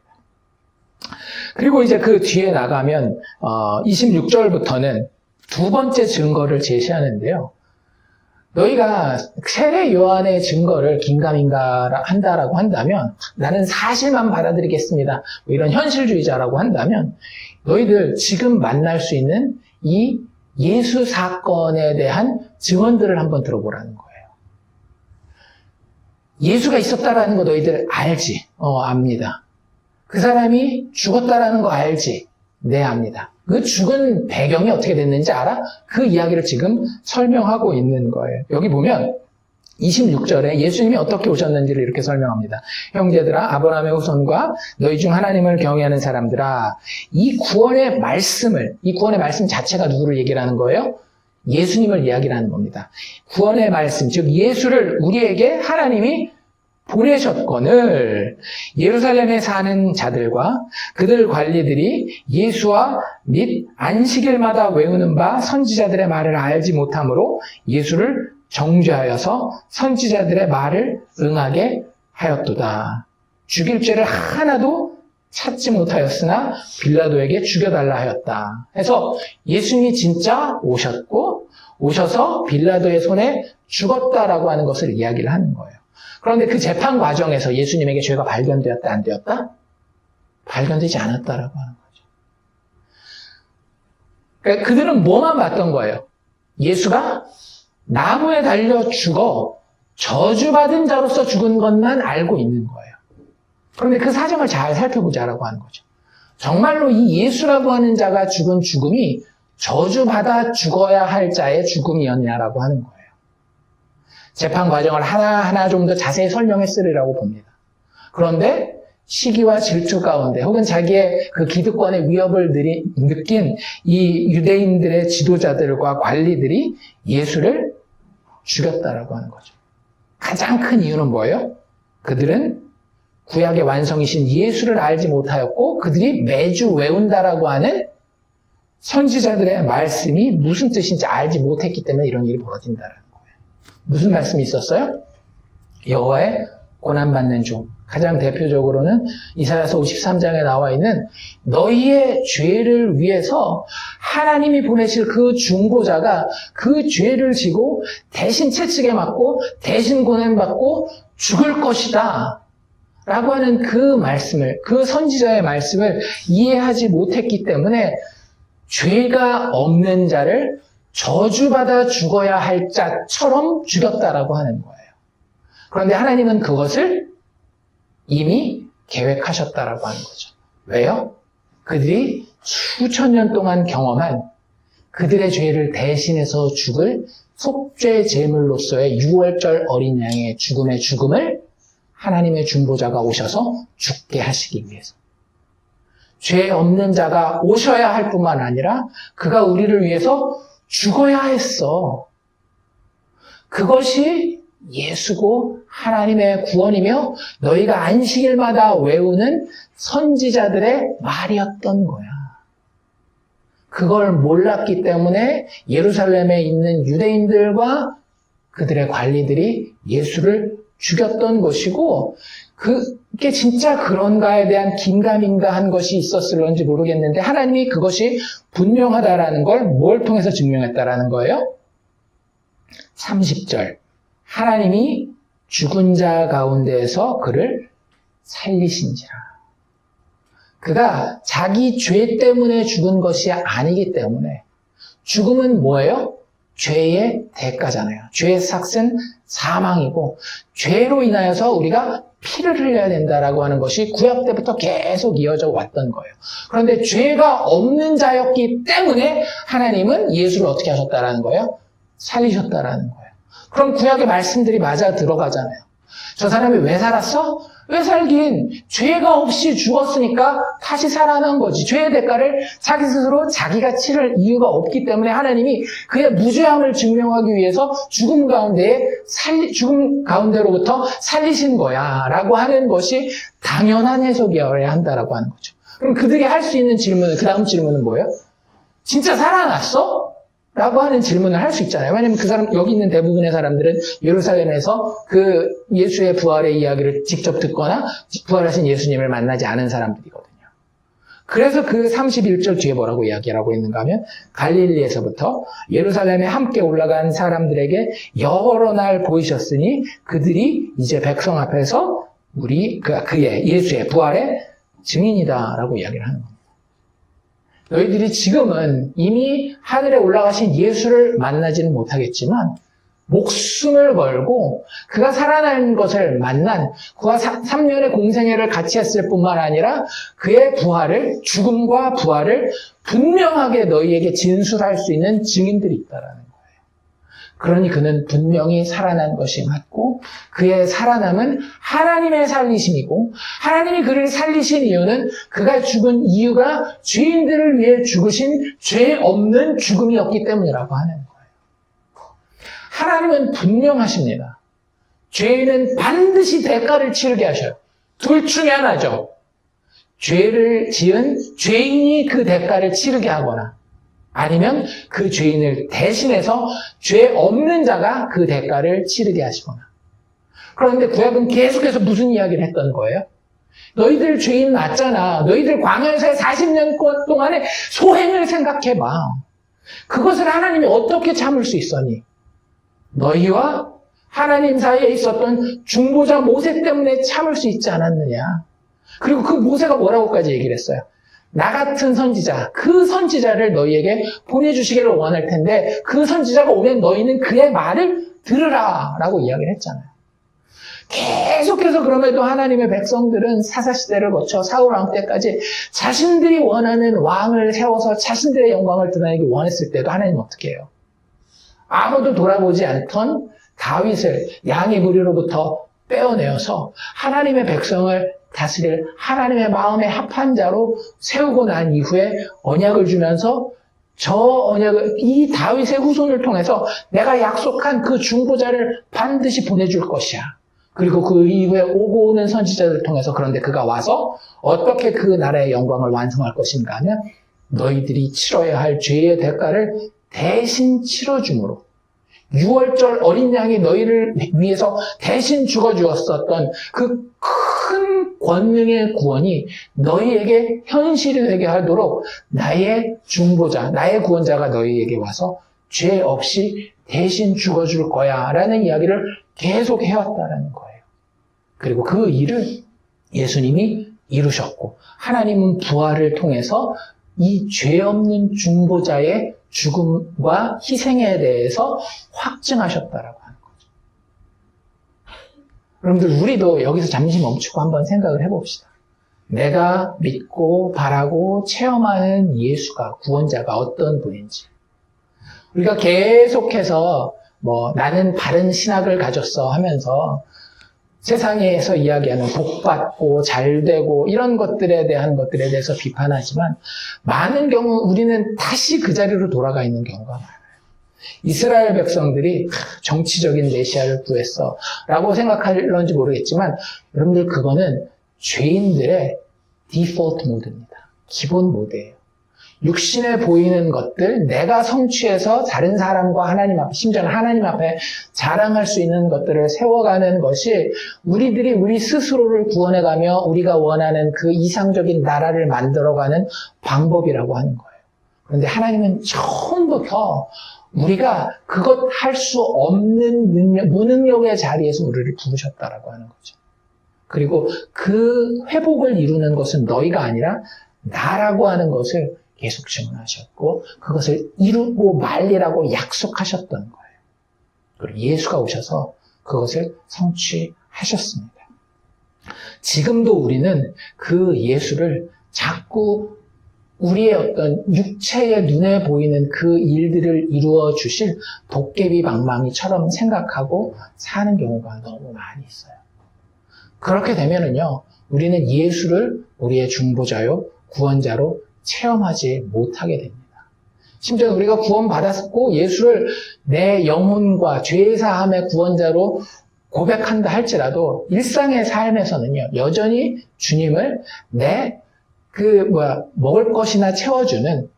그리고 이제 그 뒤에 나가면 26절부터는 두 번째 증거를 제시하는데요. 너희가 세례 요한의 증거를 긴가민가 한다라고 한다면 나는 사실만 받아들이겠습니다. 뭐 이런 현실주의자라고 한다면 너희들 지금 만날 수 있는 이 예수 사건에 대한 증언들을 한번 들어보라는 거예요. 예수가 있었다라는 거 너희들 알지? 압니다. 그 사람이 죽었다라는 거 알지? 네, 압니다. 그 죽은 배경이 어떻게 됐는지 알아? 그 이야기를 지금 설명하고 있는 거예요. 여기 보면 26절에 예수님이 어떻게 오셨는지를 이렇게 설명합니다. 형제들아, 아브라함의 후손과 너희 중 하나님을 경외하는 사람들아, 이 구원의 말씀 자체가 누구를 얘기를 하는 거예요? 예수님을 이야기를 하는 겁니다. 구원의 말씀, 즉 예수를 우리에게 하나님이 보내셨거늘 예루살렘에 사는 자들과 그들 관리들이 예수와 및 안식일마다 외우는 바 선지자들의 말을 알지 못하므로 예수를 정죄하여서 선지자들의 말을 응하게 하였도다. 죽일 죄를 하나도 찾지 못하였으나 빌라도에게 죽여달라 하였다. 해서 예수님이 진짜 오셨고 오셔서 빌라도의 손에 죽었다라고 하는 것을 이야기를 하는 거예요. 그런데 그 재판 과정에서 예수님에게 죄가 발견되었다, 안 되었다? 발견되지 않았다라고 하는 거죠. 그러니까 그들은 뭐만 봤던 거예요? 예수가 나무에 달려 죽어 저주받은 자로서 죽은 것만 알고 있는 거예요. 그런데 그 사정을 잘 살펴보자라고 하는 거죠. 정말로 이 예수라고 하는 자가 죽은 죽음이 저주받아 죽어야 할 자의 죽음이었냐라고 하는 거예요. 재판 과정을 하나하나 좀 더 자세히 설명했으리라고 봅니다. 그런데 시기와 질투 가운데 혹은 자기의 그 기득권의 위협을 느낀 이 유대인들의 지도자들과 관리들이 예수를 죽였다라고 하는 거죠. 가장 큰 이유는 뭐예요? 그들은 구약의 완성이신 예수를 알지 못하였고 그들이 매주 외운다라고 하는 선지자들의 말씀이 무슨 뜻인지 알지 못했기 때문에 이런 일이 벌어진다라는 거예요. 무슨 말씀이 있었어요? 여호와의 고난받는 종. 가장 대표적으로는 이사야서 53장에 나와 있는 너희의 죄를 위해서 하나님이 보내실 그 중보자가 그 죄를 지고 대신 채찍에 맞고 대신 고난받고 죽을 것이다 라고 하는 그 말씀을, 그 선지자의 말씀을 이해하지 못했기 때문에 죄가 없는 자를 저주받아 죽어야 할 자처럼 죽였다라고 하는 거예요. 그런데 하나님은 그것을 이미 계획하셨다라고 하는 거죠. 왜요? 그들이 수천 년 동안 경험한 그들의 죄를 대신해서 죽을 속죄 제물로서의 6월절 어린 양의 죽음의 죽음을 하나님의 중보자가 오셔서 죽게 하시기 위해서. 죄 없는 자가 오셔야 할 뿐만 아니라 그가 우리를 위해서 죽어야 했어. 그것이 예수고 하나님의 구원이며 너희가 안식일마다 외우는 선지자들의 말이었던 거야. 그걸 몰랐기 때문에 예루살렘에 있는 유대인들과 그들의 관리들이 예수를 죽였던 것이고 그게 진짜 그런가에 대한 긴가민가한 것이 있었을런지 모르겠는데 하나님이 그것이 분명하다라는 걸 뭘 통해서 증명했다라는 거예요? 30절 하나님이 죽은 자 가운데에서 그를 살리신지라. 그가 자기 죄 때문에 죽은 것이 아니기 때문에 죽음은 뭐예요? 죄의 대가잖아요. 죄의 삭은 사망이고 죄로 인하여서 우리가 피를 흘려야 된다라고 하는 것이 구약 때부터 계속 이어져 왔던 거예요. 그런데 죄가 없는 자였기 때문에 하나님은 예수를 어떻게 하셨다라는 거예요? 살리셨다라는 거예요. 그럼 구약의 말씀들이 맞아 들어가잖아요. 저 사람이 왜 살았어? 왜 살긴? 죄가 없이 죽었으니까 다시 살아난 거지. 죄의 대가를 자기 스스로 자기가 치를 이유가 없기 때문에 하나님이 그의 무죄함을 증명하기 위해서 죽음 가운데로부터 살리신 거야 라고 하는 것이 당연한 해석이어야 한다라고 하는 거죠. 그럼 그들이 할 수 있는 질문은, 그 다음 질문은 뭐예요? 진짜 살아났어? 라고 하는 질문을 할 수 있잖아요. 왜냐면 그 사람, 여기 있는 대부분의 사람들은 예루살렘에서 그 예수의 부활의 이야기를 직접 듣거나 부활하신 예수님을 만나지 않은 사람들이거든요. 그래서 그 31절 뒤에 뭐라고 이야기하고 있는가 하면 갈릴리에서부터 예루살렘에 함께 올라간 사람들에게 여러 날 보이셨으니 그들이 이제 백성 앞에서 그의 예수의 부활의 증인이다라고 이야기를 하는 겁니다. 너희들이 지금은 이미 하늘에 올라가신 예수를 만나지는 못하겠지만 목숨을 걸고 그가 살아난 것을 만난 그와 3년의 공생애를 같이 했을 뿐만 아니라 그의 부활을, 죽음과 부활을 분명하게 너희에게 진술할 수 있는 증인들이 있다라는 거예요. 그러니 그는 분명히 살아난 것이 맞고 그의 살아남은 하나님의 살리심이고 하나님이 그를 살리신 이유는 그가 죽은 이유가 죄인들을 위해 죽으신 죄 없는 죽음이었기 때문이라고 하는 거예요. 하나님은 분명하십니다. 죄인은 반드시 대가를 치르게 하셔요. 둘 중에 하나죠. 죄를 지은 죄인이 그 대가를 치르게 하거나 아니면 그 죄인을 대신해서 죄 없는 자가 그 대가를 치르게 하시거나. 그런데 구약은 계속해서 무슨 이야기를 했던 거예요? 너희들 죄인 맞잖아. 너희들 광야에서의 40년 동안의 소행을 생각해봐. 그것을 하나님이 어떻게 참을 수 있었니? 너희와 하나님 사이에 있었던 중보자 모세 때문에 참을 수 있지 않았느냐. 그리고 그 모세가 뭐라고까지 얘기를 했어요? 나 같은 선지자, 그 선지자를 너희에게 보내주시기를 원할 텐데 그 선지자가 오면 너희는 그의 말을 들으라 라고 이야기를 했잖아요. 계속해서 그럼에도 하나님의 백성들은 사사시대를 거쳐 사울왕 때까지 자신들이 원하는 왕을 세워서 자신들의 영광을 드러내기 원했을 때도 하나님은 어떻게 해요? 아무도 돌아보지 않던 다윗을 양의 무리로부터 빼어내어서 하나님의 백성을 다스릴 하나님의 마음에 합한 자로 세우고 난 이후에 언약을 주면서 저 언약을 이 다윗의 후손을 통해서 내가 약속한 그 중보자를 반드시 보내줄 것이야. 그리고 그 이후에 오고 오는 선지자들을 통해서 그런데 그가 와서 어떻게 그 나라의 영광을 완성할 것인가 하면 너희들이 치러야 할 죄의 대가를 대신 치러줌으로 6월절 어린 양이 너희를 위해서 대신 죽어주었었던 그 큰 권능의 구원이 너희에게 현실이 되게 하도록 나의 중보자, 나의 구원자가 너희에게 와서 죄 없이 대신 죽어줄 거야 라는 이야기를 계속 해왔다는 거예요. 그리고 그 일을 예수님이 이루셨고 하나님은 부활을 통해서 이 죄 없는 중보자의 죽음과 희생에 대해서 확증하셨다라고 하는 거죠. 여러분들 우리도 여기서 잠시 멈추고 한번 생각을 해봅시다. 내가 믿고 바라고 체험하는 예수가 구원자가 어떤 분인지 우리가 계속해서 나는 바른 신학을 가졌어 하면서 세상에서 이야기하는 복받고 잘되고 이런 것들에 대해서 비판하지만 많은 경우 우리는 다시 그 자리로 돌아가 있는 경우가 많아요. 이스라엘 백성들이 정치적인 메시아를 구했어 라고 생각할런지 모르겠지만 여러분들 그거는 죄인들의 디폴트 모드입니다. 기본 모드예요. 육신에 보이는 것들, 내가 성취해서 다른 사람과 하나님 앞에, 심지어는 하나님 앞에 자랑할 수 있는 것들을 세워가는 것이 우리들이 우리 스스로를 구원해가며 우리가 원하는 그 이상적인 나라를 만들어가는 방법이라고 하는 거예요. 그런데 하나님은 처음부터 우리가 그것 할 수 없는 능력, 무능력의 자리에서 우리를 부르셨다라고 하는 거죠. 그리고 그 회복을 이루는 것은 너희가 아니라 나라고 하는 것을 계속 증언하셨고 그것을 이루고 말리라고 약속하셨던 거예요. 그리고 예수가 오셔서 그것을 성취하셨습니다. 지금도 우리는 그 예수를 자꾸 우리의 어떤 육체의 눈에 보이는 그 일들을 이루어 주실 도깨비 방망이처럼 생각하고 사는 경우가 너무 많이 있어요. 그렇게 되면은요, 우리는 예수를 우리의 중보자요, 구원자로 체험하지 못하게 됩니다. 심지어 우리가 구원받았고 예수를 내 영혼과 죄사함의 구원자로 고백한다 할지라도 일상의 삶에서는요, 여전히 주님을 내 먹을 것이나 채워주는,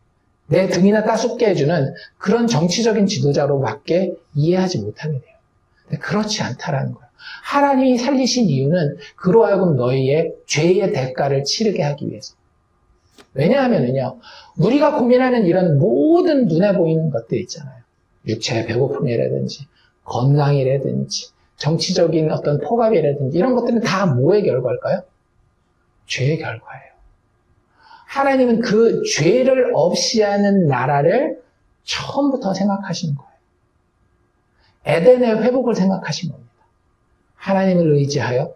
내 등이나 따숩게 해주는 그런 정치적인 지도자로밖에 이해하지 못하게 돼요. 근데 그렇지 않다라는 거예요. 하나님이 살리신 이유는 그로 하여금 너희의 죄의 대가를 치르게 하기 위해서. 왜냐하면요, 우리가 고민하는 이런 모든 눈에 보이는 것들 있잖아요. 육체의 배고픔이라든지, 건강이라든지, 정치적인 어떤 포갑이라든지, 이런 것들은 다 뭐의 결과일까요? 죄의 결과예요. 하나님은 그 죄를 없이 하는 나라를 처음부터 생각하신 거예요. 에덴의 회복을 생각하신 겁니다. 하나님을 의지하여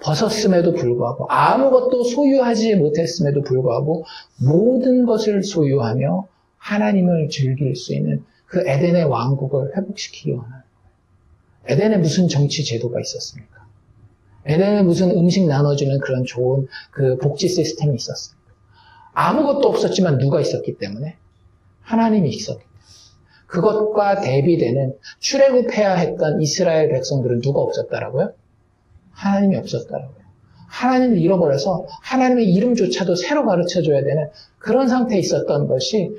벗었음에도 불구하고 아무것도 소유하지 못했음에도 불구하고 모든 것을 소유하며 하나님을 즐길 수 있는 그 에덴의 왕국을 회복시키기 원하는 거예요. 에덴에 무슨 정치 제도가 있었습니까? 에덴에 무슨 음식 나눠주는 그런 좋은 그 복지 시스템이 있었습니까? 아무것도 없었지만 누가 있었기 때문에? 하나님이 있었기 때문에. 그것과 대비되는 출애굽해야 했던 이스라엘 백성들은 누가 없었다라고요? 하나님이 없었다라고요. 하나님을 잃어버려서 하나님의 이름조차도 새로 가르쳐줘야 되는 그런 상태에 있었던 것이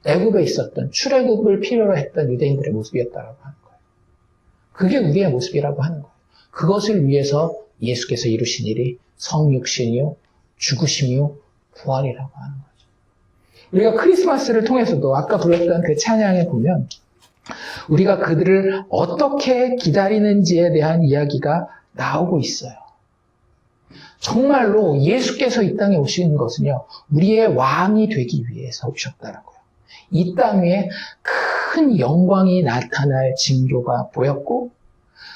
애굽에 있었던 출애굽을 필요로 했던 유대인들의 모습이었다라고 하는 거예요. 그게 우리의 모습이라고 하는 거예요. 그것을 위해서 예수께서 이루신 일이 성육신이요, 죽으심이요, 부활이라고 하는 거죠. 우리가 크리스마스를 통해서도 아까 불렀던 그 찬양에 보면 우리가 그들을 어떻게 기다리는지에 대한 이야기가 나오고 있어요. 정말로 예수께서 이 땅에 오신 것은요, 우리의 왕이 되기 위해서 오셨다라고요. 이 땅 위에 큰 영광이 나타날 징조가 보였고,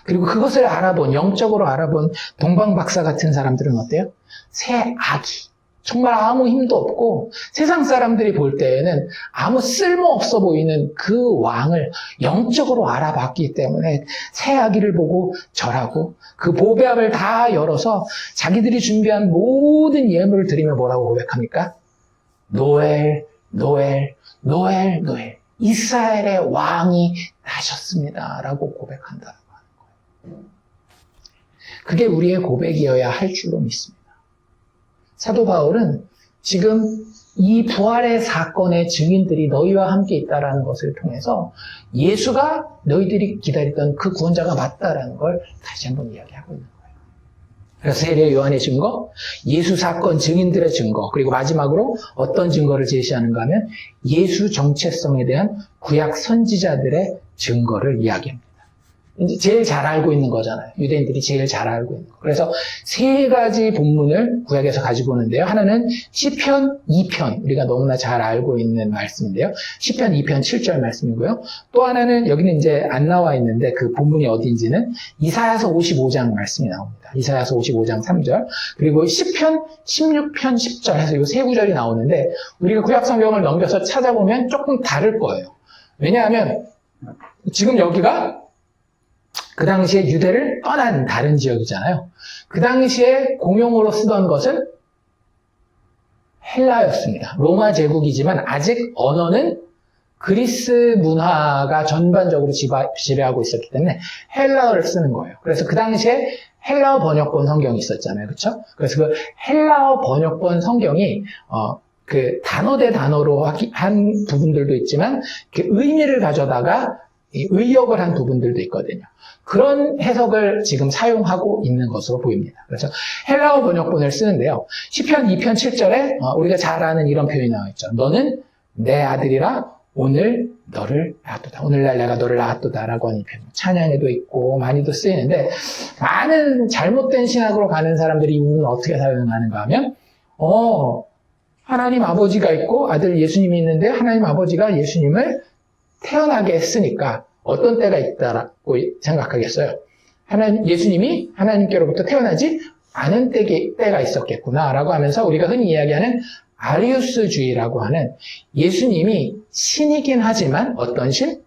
그리고 그것을 영적으로 알아본 동방박사 같은 사람들은 어때요? 새 아기. 정말 아무 힘도 없고 세상 사람들이 볼 때에는 아무 쓸모없어 보이는 그 왕을 영적으로 알아봤기 때문에 새 아기를 보고 절하고 그 보배압을 다 열어서 자기들이 준비한 모든 예물을 드리며 뭐라고 고백합니까? 노엘, 노엘, 노엘, 노엘. 이스라엘의 왕이 나셨습니다. 라고 고백한다고 하는 거예요. 그게 우리의 고백이어야 할 줄로 믿습니다. 사도 바울은 지금 이 부활의 사건의 증인들이 너희와 함께 있다라는 것을 통해서 예수가 너희들이 기다리던 그 구원자가 맞다라는 걸 다시 한번 이야기하고 있는 거예요. 그래서 세례 요한의 증거, 예수 사건 증인들의 증거, 그리고 마지막으로 어떤 증거를 제시하는가 하면 예수 정체성에 대한 구약 선지자들의 증거를 이야기합니다. 이제 제일 잘 알고 있는 거잖아요. 유대인들이 제일 잘 알고 있는 거. 그래서 세 가지 본문을 구약에서 가지고 오는데요. 하나는 시편 2편, 우리가 너무나 잘 알고 있는 말씀인데요. 시편 2편 7절 말씀이고요. 또 하나는 여기는 이제 안 나와 있는데 그 본문이 어디인지는 이사야서 55장 말씀이 나옵니다. 이사야서 55장 3절, 그리고 시편 16편 10절 해서 이 세 구절이 나오는데 우리가 구약 성경을 넘겨서 찾아보면 조금 다를 거예요. 왜냐하면 지금 여기가 그 당시에 유대를 떠난 다른 지역이잖아요. 그 당시에 공용어로 쓰던 것은 헬라였습니다. 로마 제국이지만 아직 언어는 그리스 문화가 전반적으로 지배하고 있었기 때문에 헬라어를 쓰는 거예요. 그래서 그 당시에 헬라어 번역본 성경이 있었잖아요. 그렇죠? 그래서 그 헬라어 번역본 성경이 그 단어 대 단어로 한 부분들도 있지만 의미를 가져다가 의역을 한 부분들도 있거든요. 그런 해석을 지금 사용하고 있는 것으로 보입니다. 그래서 헬라어 번역본을 쓰는데요. 시편 2편 7절에 우리가 잘 아는 이런 표현이 나와 있죠. 너는 내 아들이라 오늘 너를 낳았도다. 오늘날 내가 너를 낳았도다라고 하는 표현. 찬양에도 있고 많이도 쓰이는데 많은 잘못된 신학으로 가는 사람들이 이 부분을 어떻게 사용하는가 하면 하나님 아버지가 있고 아들 예수님이 있는데 하나님 아버지가 예수님을 태어나게 했으니까 어떤 때가 있다라고 생각하겠어요? 예수님이 하나님께로부터 태어나지 않은 때가 있었겠구나라고 하면서 우리가 흔히 이야기하는 아리우스주의라고 하는 예수님이 신이긴 하지만 어떤 신?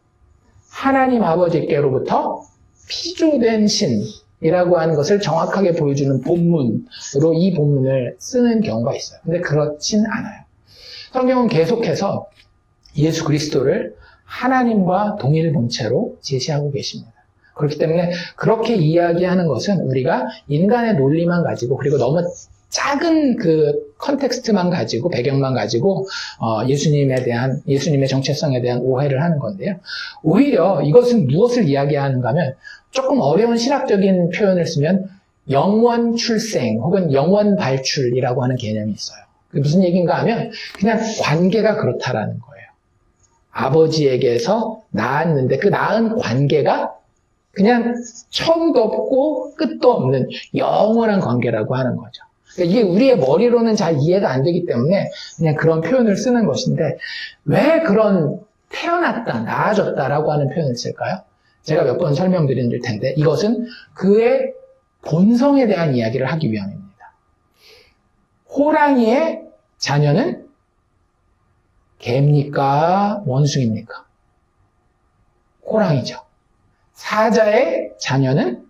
하나님 아버지께로부터 피조된 신이라고 하는 것을 정확하게 보여주는 본문으로 이 본문을 쓰는 경우가 있어요. 근데 그렇진 않아요. 성경은 계속해서 예수 그리스도를 하나님과 동일 본체로 제시하고 계십니다. 그렇기 때문에 그렇게 이야기하는 것은 우리가 인간의 논리만 가지고 그리고 너무 작은 그 컨텍스트만 가지고 배경만 가지고 예수님의 정체성에 대한 오해를 하는 건데요. 오히려 이것은 무엇을 이야기하는가 하면 조금 어려운 신학적인 표현을 쓰면 영원 출생 혹은 영원 발출이라고 하는 개념이 있어요. 그게 무슨 얘기인가 하면 그냥 관계가 그렇다라는 거예요. 아버지에게서 낳았는데 그 낳은 관계가 그냥 처음도 없고 끝도 없는 영원한 관계라고 하는 거죠. 그러니까 이게 우리의 머리로는 잘 이해가 안 되기 때문에 그냥 그런 표현을 쓰는 것인데 왜 그런 태어났다, 낳아졌다라고 하는 표현을 쓸까요? 제가 몇 번 설명드릴 텐데 이것은 그의 본성에 대한 이야기를 하기 위함입니다. 호랑이의 자녀는 개입니까? 원숭이입니까? 호랑이죠. 사자의 자녀는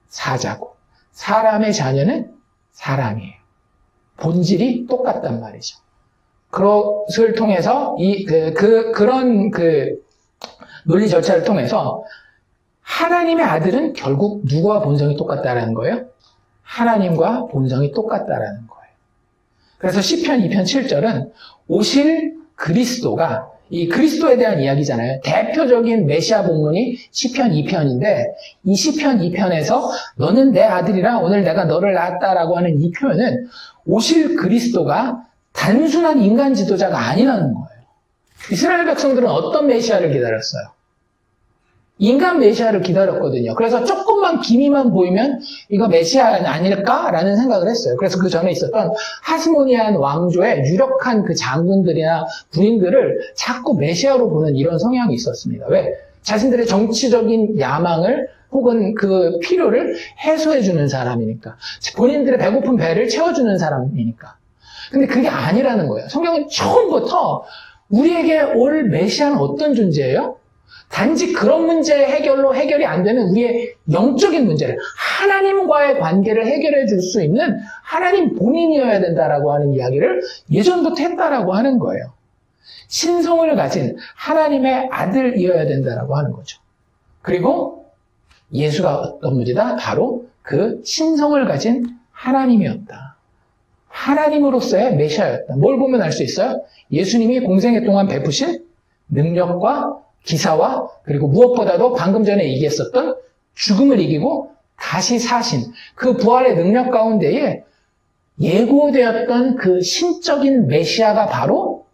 사자고 사람의 자녀는 사람이에요. 본질이 똑같단 말이죠. 그것을 통해서 그런 논리 절차를 통해서 하나님의 아들은 결국 누구와 본성이 똑같다라는 거예요? 하나님과 본성이 똑같다라는 거예요. 그래서 시편 2편 7절은 오실 그리스도가 이 그리스도에 대한 이야기잖아요. 대표적인 메시아 본문이 시편 2편인데 이 시편 2편에서 너는 내 아들이라 오늘 내가 너를 낳았다라고 하는 이 표현은 오실 그리스도가 단순한 인간 지도자가 아니라는 거예요. 이스라엘 백성들은 어떤 메시아를 기다렸어요? 인간 메시아를 기다렸거든요. 그래서 조금만 기미만 보이면 이거 메시아 아닐까라는 생각을 했어요. 그래서 그 전에 있었던 하스모니안 왕조의 유력한 그 장군들이나 군인들을 자꾸 메시아로 보는 이런 성향이 있었습니다. 왜? 자신들의 정치적인 야망을 혹은 그 필요를 해소해주는 사람이니까. 본인들의 배고픈 배를 채워주는 사람이니까. 근데 그게 아니라는 거예요. 성경은 처음부터 우리에게 올 메시아는 어떤 존재예요? 단지 그런 문제 해결로 해결이 안 되는 우리의 영적인 문제를 하나님과의 관계를 해결해 줄 수 있는 하나님 본인이어야 된다라고 하는 이야기를 예전부터 했다라고 하는 거예요. 신성을 가진 하나님의 아들이어야 된다라고 하는 거죠. 그리고 예수가 어떤 분이다? 바로 그 신성을 가진 하나님이었다. 하나님으로서의 메시아였다. 뭘 보면 알 수 있어요? 예수님이 공생애 동안 베푸신 능력과 기사와 그리고 무엇보다도 방금 전에 얘기했었던 죽음을 이기고 다시 사신 그 부활의 능력 가운데에 예고되었던 그 신적인 메시아가 바로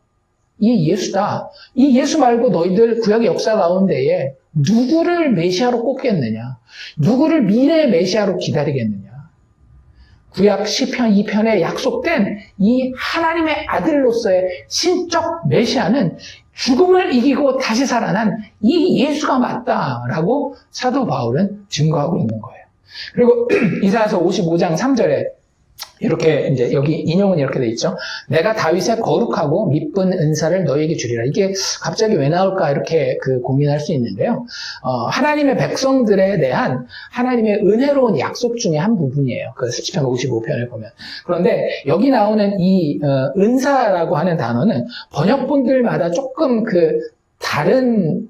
이 예수다. 이 예수 말고 너희들 구약의 역사 가운데에 누구를 메시아로 꼽겠느냐? 누구를 미래의 메시아로 기다리겠느냐? 구약 시편 2편에 약속된 이 하나님의 아들로서의 신적 메시아는 죽음을 이기고 다시 살아난 이 예수가 맞다라고 사도 바울은 증거하고 있는 거예요. 그리고 이사야서 55장 3절에 이렇게 이제 여기 인용은 이렇게 돼 있죠. 내가 다윗의 거룩하고 미쁜 은사를 너에게 주리라. 이게 갑자기 왜 나올까 이렇게 고민할 수 있는데요. 하나님의 백성들에 대한 하나님의 은혜로운 약속 중에 한 부분이에요. 그 시편 55편을 보면. 그런데 여기 나오는 이 은사라고 하는 단어는 번역본들마다 조금 다른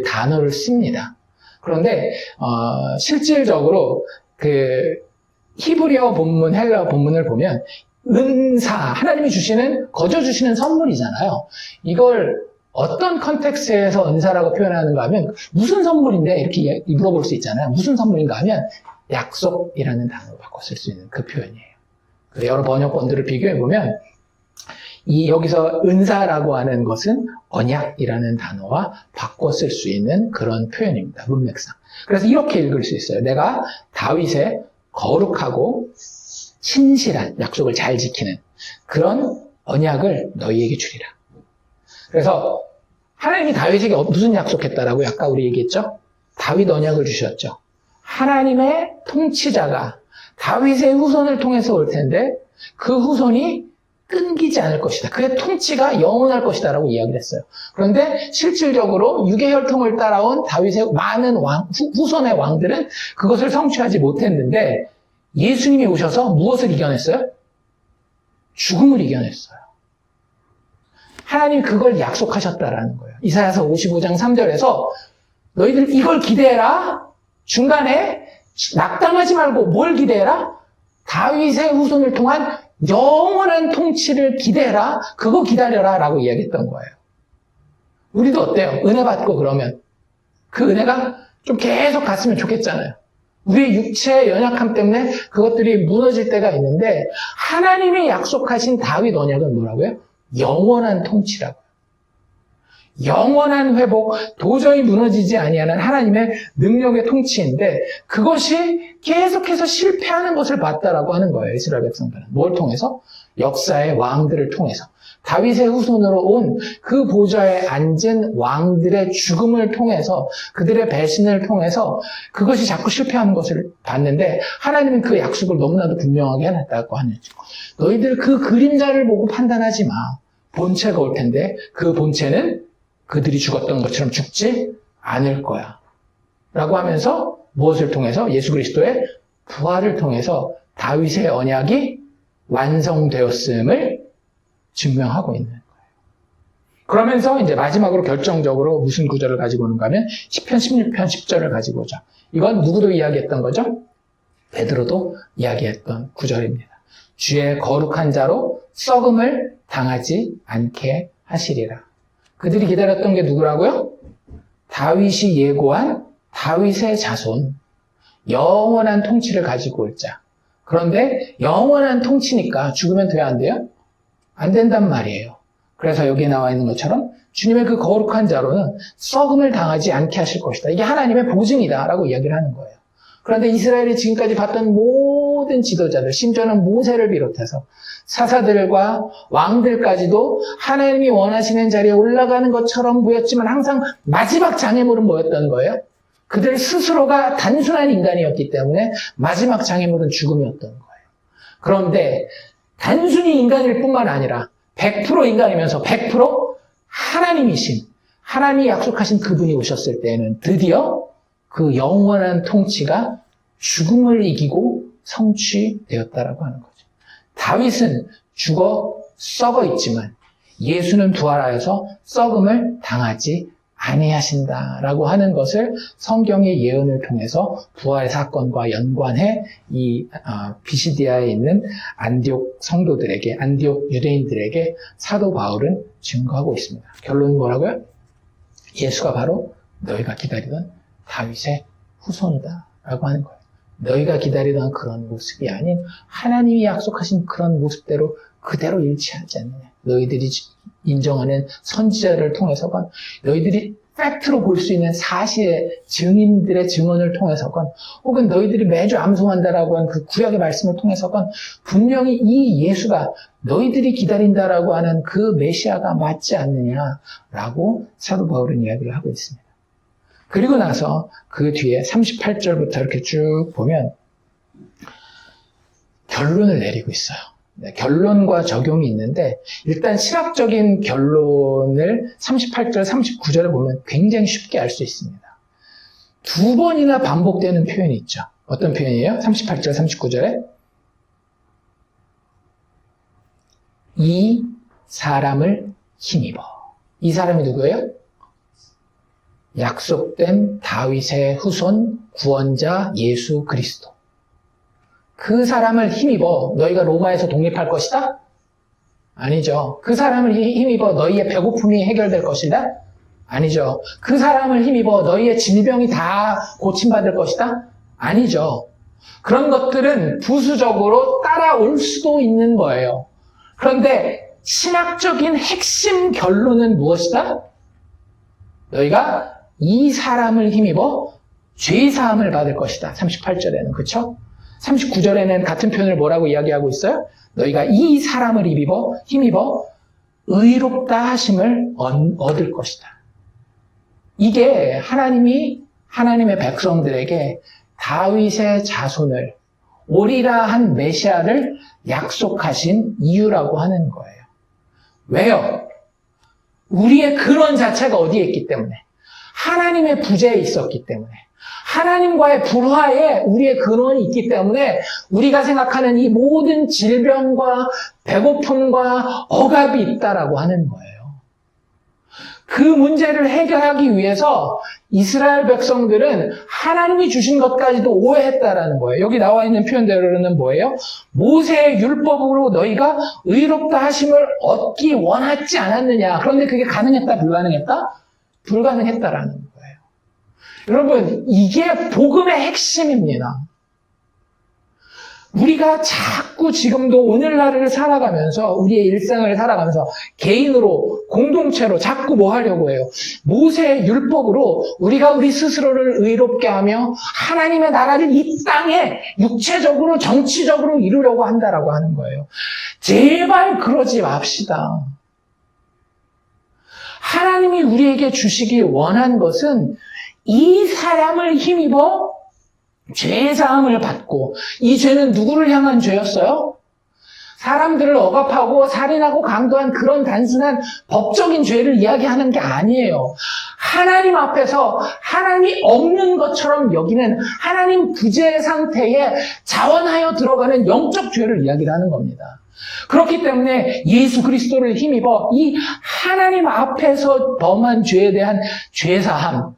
단어를 씁니다. 그런데 실질적으로 히브리어 본문, 헬라어 본문을 보면 은사, 하나님이 거저 주시는 선물이잖아요. 이걸 어떤 컨텍스트에서 은사라고 표현하는가 하면 무슨 선물인데 이렇게 물어볼 수 있잖아요. 무슨 선물인가 하면 약속이라는 단어로 바꿔 쓸 수 있는 그 표현이에요. 여러 번역본들을 비교해보면 여기서 은사라고 하는 것은 언약이라는 단어와 바꿔 쓸 수 있는 그런 표현입니다. 문맥상. 그래서 이렇게 읽을 수 있어요. 내가 다윗의 거룩하고 신실한 약속을 잘 지키는 그런 언약을 너희에게 주리라. 그래서 하나님이 다윗에게 무슨 약속했다라고 아까 우리 얘기했죠? 다윗 언약을 주셨죠. 하나님의 통치자가 다윗의 후손을 통해서 올 텐데 그 후손이 끊기지 않을 것이다. 그의 통치가 영원할 것이다 라고 이야기를 했어요. 그런데 실질적으로 육의 혈통을 따라온 다윗의 많은 후손의 왕들은 그것을 성취하지 못했는데 예수님이 오셔서 무엇을 이겨냈어요? 죽음을 이겨냈어요. 하나님 그걸 약속하셨다라는 거예요. 이사야서 55장 3절에서 너희들 이걸 기대해라. 중간에 낙담하지 말고 뭘 기대해라? 다윗의 후손을 통한 영원한 통치를 기대해라. 그거 기다려라 라고 이야기했던 거예요. 우리도 어때요? 은혜 받고 그러면 그 은혜가 좀 계속 갔으면 좋겠잖아요. 우리의 육체의 연약함 때문에 그것들이 무너질 때가 있는데 하나님이 약속하신 다윗 언약은 뭐라고요? 영원한 통치라고요. 영원한 회복, 도저히 무너지지 아니하는 하나님의 능력의 통치인데 그것이 계속해서 실패하는 것을 봤다라고 하는 거예요. 이스라엘 백성들은. 뭘 통해서? 역사의 왕들을 통해서. 다윗의 후손으로 온 그 보좌에 앉은 왕들의 죽음을 통해서 그들의 배신을 통해서 그것이 자꾸 실패하는 것을 봤는데 하나님은 그 약속을 너무나도 분명하게 해놨다고 하는 거죠. 너희들 그 그림자를 보고 판단하지 마. 본체가 올 텐데 그 본체는 그들이 죽었던 것처럼 죽지 않을 거야. 라고 하면서 무엇을 통해서? 예수 그리스도의 부활을 통해서 다윗의 언약이 완성되었음을 증명하고 있는 거예요. 그러면서 이제 마지막으로 결정적으로 무슨 구절을 가지고 오는가 하면 10편 16편 10절을 가지고 오죠. 이건 누구도 이야기했던 거죠? 베드로도 이야기했던 구절입니다. 주의 거룩한 자로 썩음을 당하지 않게 하시리라. 그들이 기다렸던 게 누구라고요? 다윗이 예고한 다윗의 자손, 영원한 통치를 가지고 올 자. 그런데 영원한 통치니까 죽으면 돼야 안 돼요? 안 된단 말이에요. 그래서 여기에 나와 있는 것처럼 주님의 그 거룩한 자로는 썩음을 당하지 않게 하실 것이다. 이게 하나님의 보증이다 라고 이야기를 하는 거예요. 그런데 이스라엘이 지금까지 봤던 모든 지도자들, 심지어는 모세를 비롯해서 사사들과 왕들까지도 하나님이 원하시는 자리에 올라가는 것처럼 보였지만 항상 마지막 장애물은 뭐였던 거예요? 그들 스스로가 단순한 인간이었기 때문에 마지막 장애물은 죽음이었던 거예요. 그런데 단순히 인간일 뿐만 아니라 100% 인간이면서 100% 하나님이신, 하나님이 약속하신 그분이 오셨을 때에는 드디어 그 영원한 통치가 죽음을 이기고 성취되었다라고 하는 거죠. 다윗은 죽어 썩어 있지만 예수는 부활하여서 썩음을 당하지 아니하신다라고 하는 것을 성경의 예언을 통해서 부활의 사건과 연관해 이 비시디아에 있는 안디옥 성도들에게, 안디옥 유대인들에게 사도 바울은 증거하고 있습니다. 결론은 뭐라고요? 예수가 바로 너희가 기다리던 다윗의 후손이다 라고 하는 거예요. 너희가 기다리던 그런 모습이 아닌 하나님이 약속하신 그런 모습대로 그대로 일치하지 않느냐. 너희들이 인정하는 선지자를 통해서건, 너희들이 팩트로 볼 수 있는 사실의 증인들의 증언을 통해서건, 혹은 너희들이 매주 암송한다라고 하는 그 구약의 말씀을 통해서건 분명히 이 예수가 너희들이 기다린다라고 하는 그 메시아가 맞지 않느냐라고 사도 바울은 이야기를 하고 있습니다. 그리고 나서 그 뒤에 38절부터 이렇게 쭉 보면 결론을 내리고 있어요. 네, 결론과 적용이 있는데 일단 신학적인 결론을 38절, 39절에 보면 굉장히 쉽게 알 수 있습니다. 두 번이나 반복되는 표현이 있죠. 어떤 표현이에요? 38절, 39절에 이 사람을 힘입어. 이 사람이 누구예요? 약속된 다윗의 후손 구원자 예수 그리스도. 그 사람을 힘입어 너희가 로마에서 독립할 것이다? 아니죠. 그 사람을 힘입어 너희의 배고픔이 해결될 것이다? 아니죠. 그 사람을 힘입어 너희의 질병이 다 고침받을 것이다? 아니죠. 그런 것들은 부수적으로 따라올 수도 있는 거예요. 그런데 신학적인 핵심 결론은 무엇이다? 너희가 이 사람을 힘입어 죄사함을 받을 것이다. 38절에는. 그렇죠? 39절에는 같은 표현을 뭐라고 이야기하고 있어요? 너희가 이 사람을 힘입어 의롭다 하심을 얻을 것이다. 이게 하나님이 하나님의 백성들에게 다윗의 자손을 오리라 한 메시아를 약속하신 이유라고 하는 거예요. 왜요? 우리의 근원 자체가 어디에 있기 때문에? 하나님의 부재에 있었기 때문에. 하나님과의 불화에 우리의 근원이 있기 때문에 우리가 생각하는 이 모든 질병과 배고픔과 억압이 있다라고 하는 거예요. 그 문제를 해결하기 위해서 이스라엘 백성들은 하나님이 주신 것까지도 오해했다라는 거예요. 여기 나와 있는 표현대로는 뭐예요? 모세의 율법으로 너희가 의롭다 하심을 얻기 원하지 않았느냐. 그런데 그게 가능했다, 불가능했다? 불가능했다라는 거예요. 여러분, 이게 복음의 핵심입니다. 우리가 자꾸 지금도 오늘날을 살아가면서 우리의 일상을 살아가면서 개인으로 공동체로 자꾸 뭐 하려고 해요? 모세의 율법으로 우리가 우리 스스로를 의롭게 하며 하나님의 나라를 이 땅에 육체적으로 정치적으로 이루려고 한다라고 하는 거예요. 제발 그러지 맙시다. 하나님이 우리에게 주시길 원한 것은 이 사람을 힘입어 죄사함을 받고, 이 죄는 누구를 향한 죄였어요? 사람들을 억압하고 살인하고 강도한 그런 단순한 법적인 죄를 이야기하는 게 아니에요. 하나님 앞에서 하나님이 없는 것처럼 여기는 하나님 부재 상태에 자원하여 들어가는 영적 죄를 이야기를 하는 겁니다. 그렇기 때문에 예수 그리스도를 힘입어 이 하나님 앞에서 범한 죄에 대한 죄사함,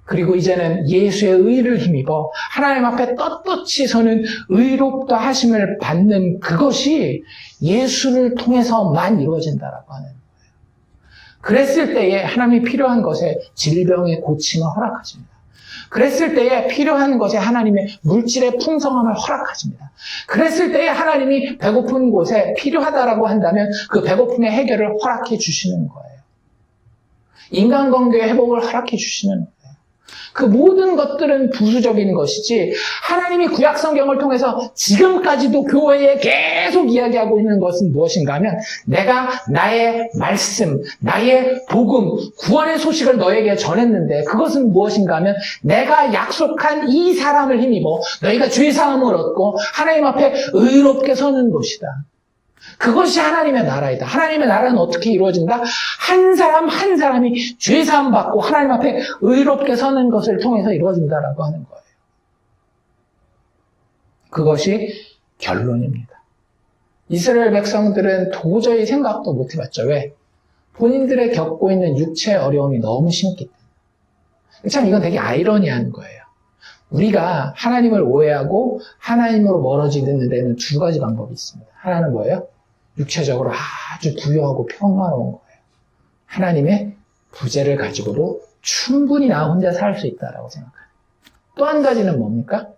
그리고 이제는 예수의 의를 힘입어 하나님 앞에 떳떳이 서는 의롭다 하심을 받는 그것이 예수를 통해서만 이루어진다라고 하는 거예요. 그랬을 때에 하나님이 필요한 것에 질병의 고침을 허락하십니다. 그랬을 때에 필요한 것에 하나님의 물질의 풍성함을 허락하십니다. 그랬을 때에 하나님이 배고픈 곳에 필요하다라고 한다면 그 배고픔의 해결을 허락해 주시는 거예요. 인간관계의 회복을 허락해 주시는 거예요. 그 모든 것들은 부수적인 것이지 하나님이 구약 성경을 통해서 지금까지도 교회에 계속 이야기하고 있는 것은 무엇인가 하면 내가 나의 말씀, 나의 복음, 구원의 소식을 너에게 전했는데 그것은 무엇인가 하면 내가 약속한 이 사람을 힘입어 너희가 죄사함을 얻고 하나님 앞에 의롭게 서는 것이다. 그것이 하나님의 나라이다. 하나님의 나라는 어떻게 이루어진다? 한 사람 한 사람이 죄사함 받고 하나님 앞에 의롭게 서는 것을 통해서 이루어진다라고 하는 거예요. 그것이 결론입니다. 이스라엘 백성들은 도저히 생각도 못 해봤죠. 왜? 본인들의 겪고 있는 육체의 어려움이 너무 심했기 때문에. 참 이건 되게 아이러니한 거예요. 우리가 하나님을 오해하고 하나님으로 멀어지는 데는 두 가지 방법이 있습니다. 하나는 뭐예요? 육체적으로 아주 부유하고 평화로운 거예요. 하나님의 부재를 가지고도 충분히 나 혼자 살 수 있다라고 생각해요. 또 한 가지는 뭡니까?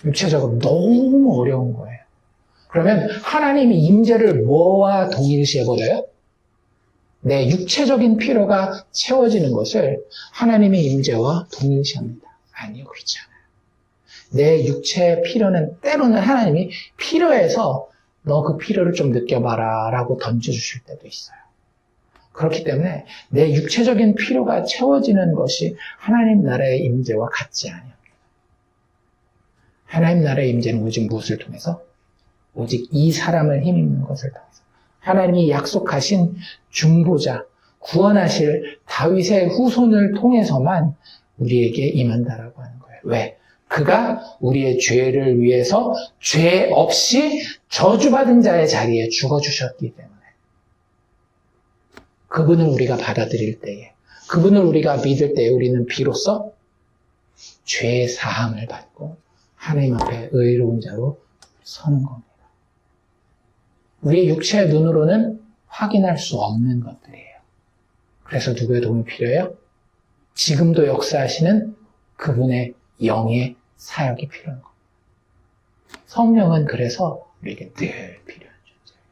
육체적으로 너무 어려운 거예요. 그러면 하나님의 임재를 뭐와 동일시해버려요? 내 육체적인 필요가 채워지는 것을 하나님의 임재와 동일시합니다. 아니요, 그렇지 않아요. 내 육체의 필요는 때로는 하나님이 필요해서 너 그 필요를 좀 느껴봐라 라고 던져주실 때도 있어요. 그렇기 때문에 내 육체적인 필요가 채워지는 것이 하나님 나라의 임재와 같지 아니합니다. 하나님 나라의 임재는 오직 무엇을 통해서? 오직 이 사람을 힘입는 것을 통해서. 하나님이 약속하신 중보자, 구원하실 다윗의 후손을 통해서만 우리에게 임한다라고 하는 거예요. 왜? 그가 우리의 죄를 위해서 죄 없이 저주받은 자의 자리에 죽어주셨기 때문에 그분을 우리가 받아들일 때에, 그분을 우리가 믿을 때에 우리는 비로소 죄 사함을 받고 하나님 앞에 의로운 자로 서는 겁니다. 우리의 육체의 눈으로는 확인할 수 없는 것들이에요. 그래서 누구의 도움이 필요해요? 지금도 역사하시는 그분의 영의 사역이 필요한 겁니다. 성령은 그래서 우리에게 늘 필요한 존재예요.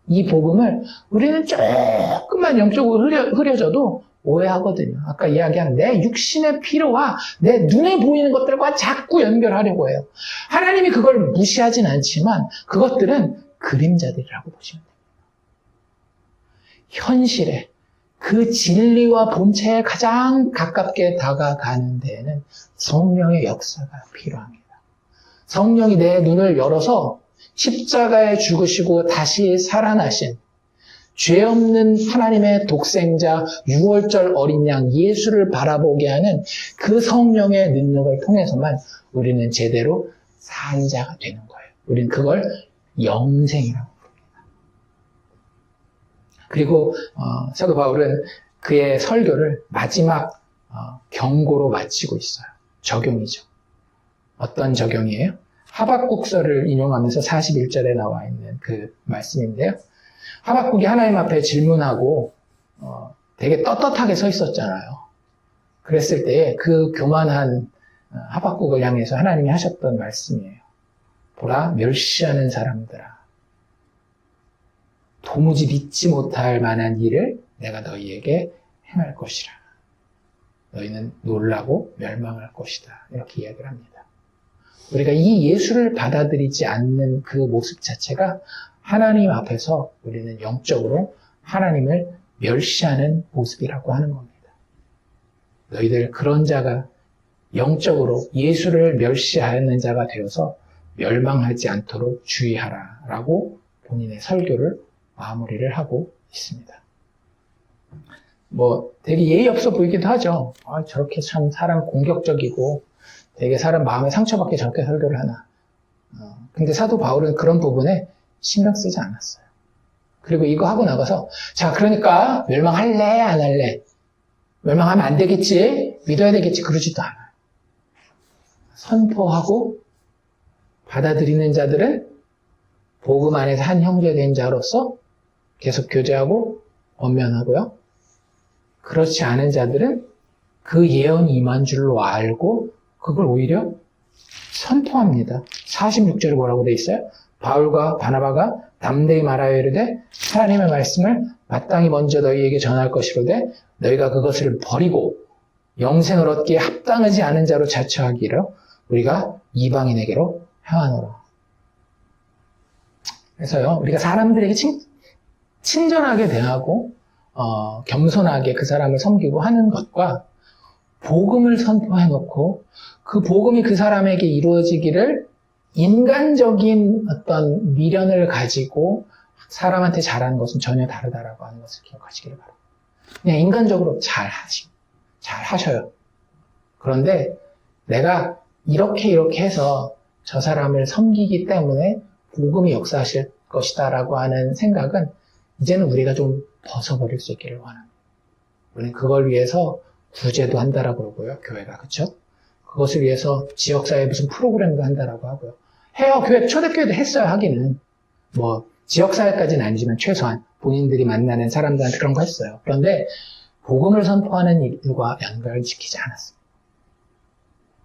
이 복음을 우리는 조금만 영적으로 흐려져도 오해하거든요. 아까 이야기한 내 육신의 필요와 내 눈에 보이는 것들과 자꾸 연결하려고 해요. 하나님이 그걸 무시하진 않지만 그것들은 그림자들이라고 보시면 됩니다. 현실에 그 진리와 본체에 가장 가깝게 다가가는 데에는 성령의 역사가 필요합니다. 성령이 내 눈을 열어서 십자가에 죽으시고 다시 살아나신 죄 없는 하나님의 독생자 6월절 어린 양 예수를 바라보게 하는 그 성령의 능력을 통해서만 우리는 제대로 산 자가 되는 거예요. 우리는 그걸 영생이라고 부릅니다. 그리고 사도 바울은 그의 설교를 마지막 경고로 마치고 있어요. 적용이죠. 어떤 적용이에요? 하박국서를 인용하면서 41절에 나와 있는 그 말씀인데요. 하박국이 하나님 앞에 질문하고 되게 떳떳하게 서 있었잖아요. 그랬을 때 그 교만한 하박국을 향해서 하나님이 하셨던 말씀이에요. 보라, 멸시하는 사람들아, 도무지 믿지 못할 만한 일을 내가 너희에게 행할 것이라. 너희는 놀라고 멸망할 것이다. 이렇게 이야기를 합니다. 우리가 이 예수를 받아들이지 않는 그 모습 자체가 하나님 앞에서 우리는 영적으로 하나님을 멸시하는 모습이라고 하는 겁니다. 너희들 그런 자가 영적으로 예수를 멸시하는 자가 되어서 멸망하지 않도록 주의하라 라고 본인의 설교를 마무리를 하고 있습니다. 되게 예의 없어 보이기도 하죠. 저렇게 참 사람 공격적이고 되게 사람 마음에 상처받게 저렇게 설교를 하나. 근데 사도 바울은 그런 부분에 신경 쓰지 않았어요. 그리고 이거 하고 나가서 자, 그러니까 멸망할래 안 할래? 멸망하면 안 되겠지? 믿어야 되겠지? 그러지도 않아요. 선포하고 받아들이는 자들은 복음 안에서 한 형제 된 자로서 계속 교제하고 권면하고요. 그렇지 않은 자들은 그 예언이 임한 줄로 알고 그걸 오히려 선포합니다. 46절에 뭐라고 돼 있어요? 바울과 바나바가 담대히 말하여 이르되 하나님의 말씀을 마땅히 먼저 너희에게 전할 것이로되 너희가 그것을 버리고 영생을 얻기에 합당하지 않은 자로 자처하기로 우리가 이방인에게로 향하노라. 그래서요, 우리가 사람들에게 친절하게 대하고 겸손하게 그 사람을 섬기고 하는 것과 복음을 선포해놓고 그 복음이 그 사람에게 이루어지기를 인간적인 어떤 미련을 가지고 사람한테 잘하는 것은 전혀 다르다라고 하는 것을 기억하시기를 바랍니다. 그냥 인간적으로 잘 하셔요. 그런데 내가 이렇게 해서 저 사람을 섬기기 때문에 복음이 역사하실 것이다라고 하는 생각은 이제는 우리가 좀 벗어버릴 수 있기를 원합니다. 우리는 그걸 위해서 구제도 한다라고 그러고요, 교회가. 그렇죠? 그것을 위해서 지역사회 무슨 프로그램도 한다라고 하고요. 해요. 초대교회도 했어요, 하기는. 지역사회까지는 아니지만 최소한 본인들이 만나는 사람들한테 그런 거 했어요. 그런데 복음을 선포하는 일과 연결시키지 않았습니다.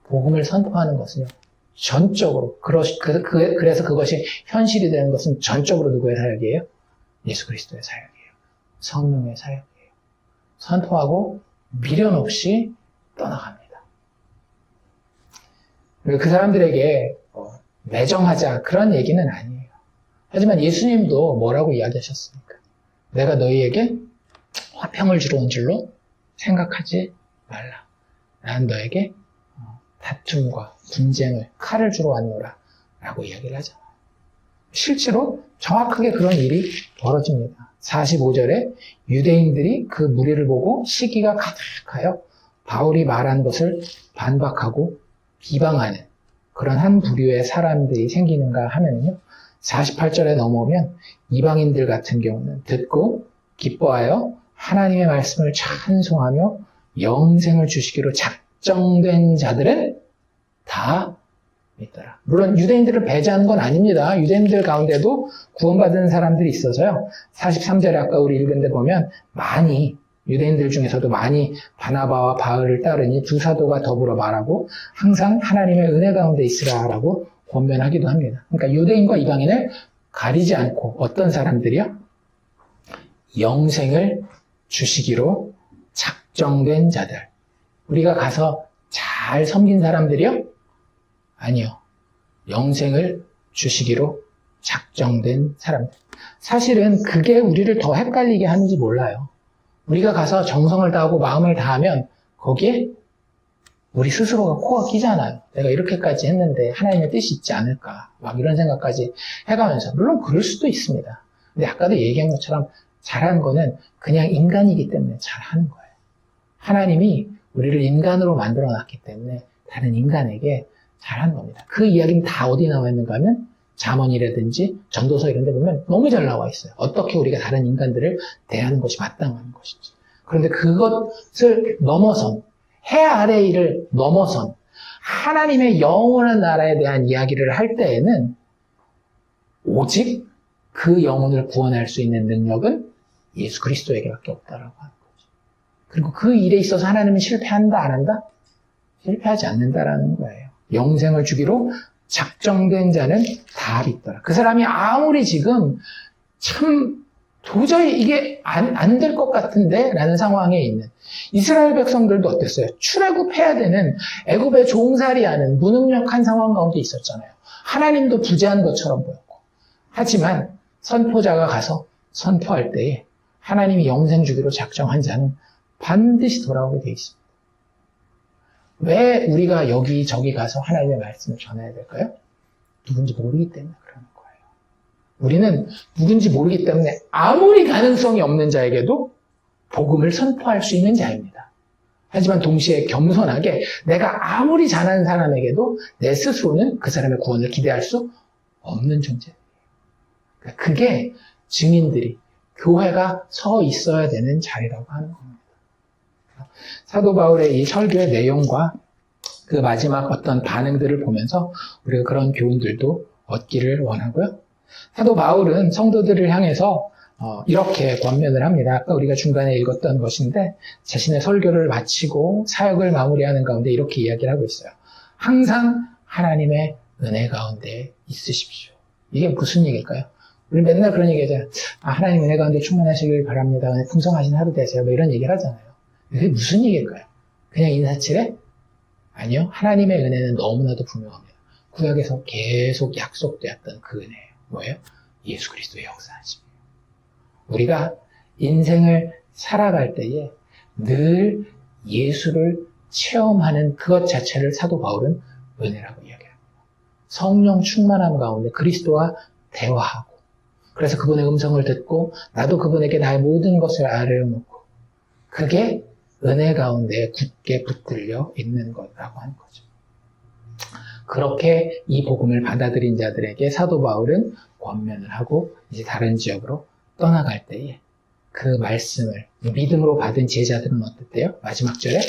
복음을 선포하는 것은요, 전적으로, 그래서 그것이 현실이 되는 것은 전적으로 누구의 사역이에요? 예수 그리스도의 사역이에요. 성령의 사역이에요. 선포하고 미련 없이 떠나갑니다. 그 사람들에게 매정하자 그런 얘기는 아니에요. 하지만 예수님도 뭐라고 이야기하셨습니까? 내가 너희에게 화평을 주러 온 줄로 생각하지 말라. 나는 너에게 다툼과 분쟁을 칼을 주러 왔노라 라고 이야기를 하잖아요. 실제로 정확하게 그런 일이 벌어집니다. 45절에 유대인들이 그 무리를 보고 시기가 가득하여 바울이 말한 것을 반박하고 비방하는 그런 한 부류의 사람들이 생기는가 하면요, 48절에 넘어오면 이방인들 같은 경우는 듣고 기뻐하여 하나님의 말씀을 찬송하며 영생을 주시기로 작정된 자들은 다 믿더라. 물론 유대인들을 배제하는 건 아닙니다. 유대인들 가운데도 구원받은 사람들이 있어서요. 43절에 아까 우리 읽은 데 보면 유대인들 중에서도 많이 바나바와 바울을 따르니 두 사도가 더불어 말하고 항상 하나님의 은혜 가운데 있으라라고 권면하기도 합니다. 그러니까 유대인과 이방인을 가리지 않고 어떤 사람들이요? 영생을 주시기로 작정된 자들. 우리가 가서 잘 섬긴 사람들이요? 아니요. 영생을 주시기로 작정된 사람들. 사실은 그게 우리를 더 헷갈리게 하는지 몰라요. 우리가 가서 정성을 다하고 마음을 다하면 거기에 우리 스스로가 코가 끼잖아요. 내가 이렇게까지 했는데 하나님의 뜻이 있지 않을까. 막 이런 생각까지 해가면서. 물론 그럴 수도 있습니다. 근데 아까도 얘기한 것처럼 잘하는 거는 그냥 인간이기 때문에 잘하는 거예요. 하나님이 우리를 인간으로 만들어 놨기 때문에 다른 인간에게 잘하는 겁니다. 그 이야기는 다 어디 나와 있는가 하면 잠언이라든지 전도서 이런 데 보면 너무 잘 나와 있어요. 어떻게 우리가 다른 인간들을 대하는 것이 마땅한 것인지. 그런데 그것을 넘어선, 해 아래 일을 넘어선 하나님의 영원한 나라에 대한 이야기를 할 때에는 오직 그 영혼을 구원할 수 있는 능력은 예수 그리스도에게밖에 없다라고 하는 거죠. 그리고 그 일에 있어서 하나님은 실패한다, 안 한다? 실패하지 않는다라는 거예요. 영생을 주기로 작정된 자는 답이 있더라. 그 사람이 아무리 지금 참 도저히 이게 안 될 것 같은데 라는 상황에 있는 이스라엘 백성들도 어땠어요? 출애굽해야 되는 애굽의 종살이하는 무능력한 상황 가운데 있었잖아요. 하나님도 부재한 것처럼 보였고. 하지만 선포자가 가서 선포할 때에 하나님이 영생 주기로 작정한 자는 반드시 돌아오게 돼 있습니다. 왜 우리가 여기저기 가서 하나님의 말씀을 전해야 될까요? 누군지 모르기 때문에 그러는 거예요. 우리는 누군지 모르기 때문에 아무리 가능성이 없는 자에게도 복음을 선포할 수 있는 자입니다. 하지만 동시에 겸손하게 내가 아무리 잘하는 사람에게도 내 스스로는 그 사람의 구원을 기대할 수 없는 존재예요. 그게 증인들이, 교회가 서 있어야 되는 자리라고 하는 겁니다. 사도 바울의 이 설교의 내용과 그 마지막 어떤 반응들을 보면서 우리가 그런 교훈들도 얻기를 원하고요. 사도 바울은 성도들을 향해서 이렇게 권면을 합니다. 아까 우리가 중간에 읽었던 것인데 자신의 설교를 마치고 사역을 마무리하는 가운데 이렇게 이야기를 하고 있어요. 항상 하나님의 은혜 가운데 있으십시오. 이게 무슨 얘기일까요? 우리 맨날 그런 얘기 하잖아요. 하나님 은혜 가운데 충만하시길 바랍니다. 풍성하신 하루 되세요. 뭐 이런 얘기를 하잖아요. 이게 무슨 얘기일까요? 그냥 인사치레? 아니요. 하나님의 은혜는 너무나도 분명합니다. 구약에서 계속 약속되었던 그 은혜예요. 뭐예요? 예수 그리스도의 역사하심이에요. 우리가 인생을 살아갈 때에 늘 예수를 체험하는 그것 자체를 사도 바울은 은혜라고 이야기합니다. 성령 충만함 가운데 그리스도와 대화하고 그래서 그분의 음성을 듣고 나도 그분에게 나의 모든 것을 아뢰어놓고 그게 은혜 가운데 굳게 붙들려 있는 거라고 하는 거죠. 그렇게 이 복음을 받아들인 자들에게 사도 바울은 권면을 하고 이제 다른 지역으로 떠나갈 때에 그 말씀을 믿음으로 받은 제자들은 어땠대요? 마지막 절에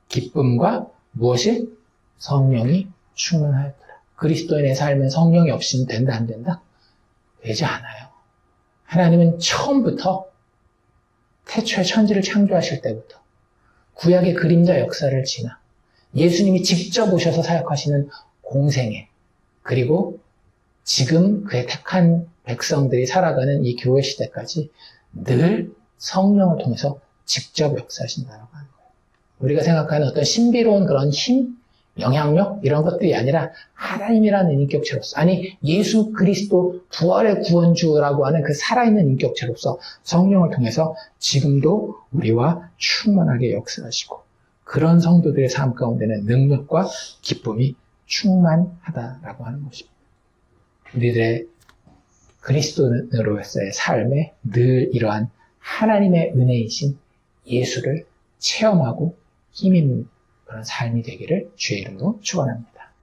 기쁨과 무엇이? 성령이 충만하였더라. 그리스도인의 삶은 성령이 없이는 된다, 안 된다? 되지 않아요. 하나님은 처음부터 태초에 천지를 창조하실 때부터 구약의 그림자 역사를 지나 예수님이 직접 오셔서 사역하시는 공생애 그리고 지금 그의 택한 백성들이 살아가는 이 교회 시대까지 늘 성령을 통해서 직접 역사하신다고 하는 거예요. 우리가 생각하는 어떤 신비로운 그런 힘, 영향력 이런 것들이 아니라 하나님이라는 인격체로서 아니 예수 그리스도 부활의 구원주라고 하는 그 살아있는 인격체로서 성령을 통해서 지금도 우리와 충만하게 역사하시고 그런 성도들의 삶 가운데는 능력과 기쁨이 충만하다라고 하는 것입니다. 우리들의 그리스도인으로서의 삶에 늘 이러한 하나님의 은혜이신 예수를 체험하고 힘입는 그런 삶이 되기를 주의 이름으로 축원합니다.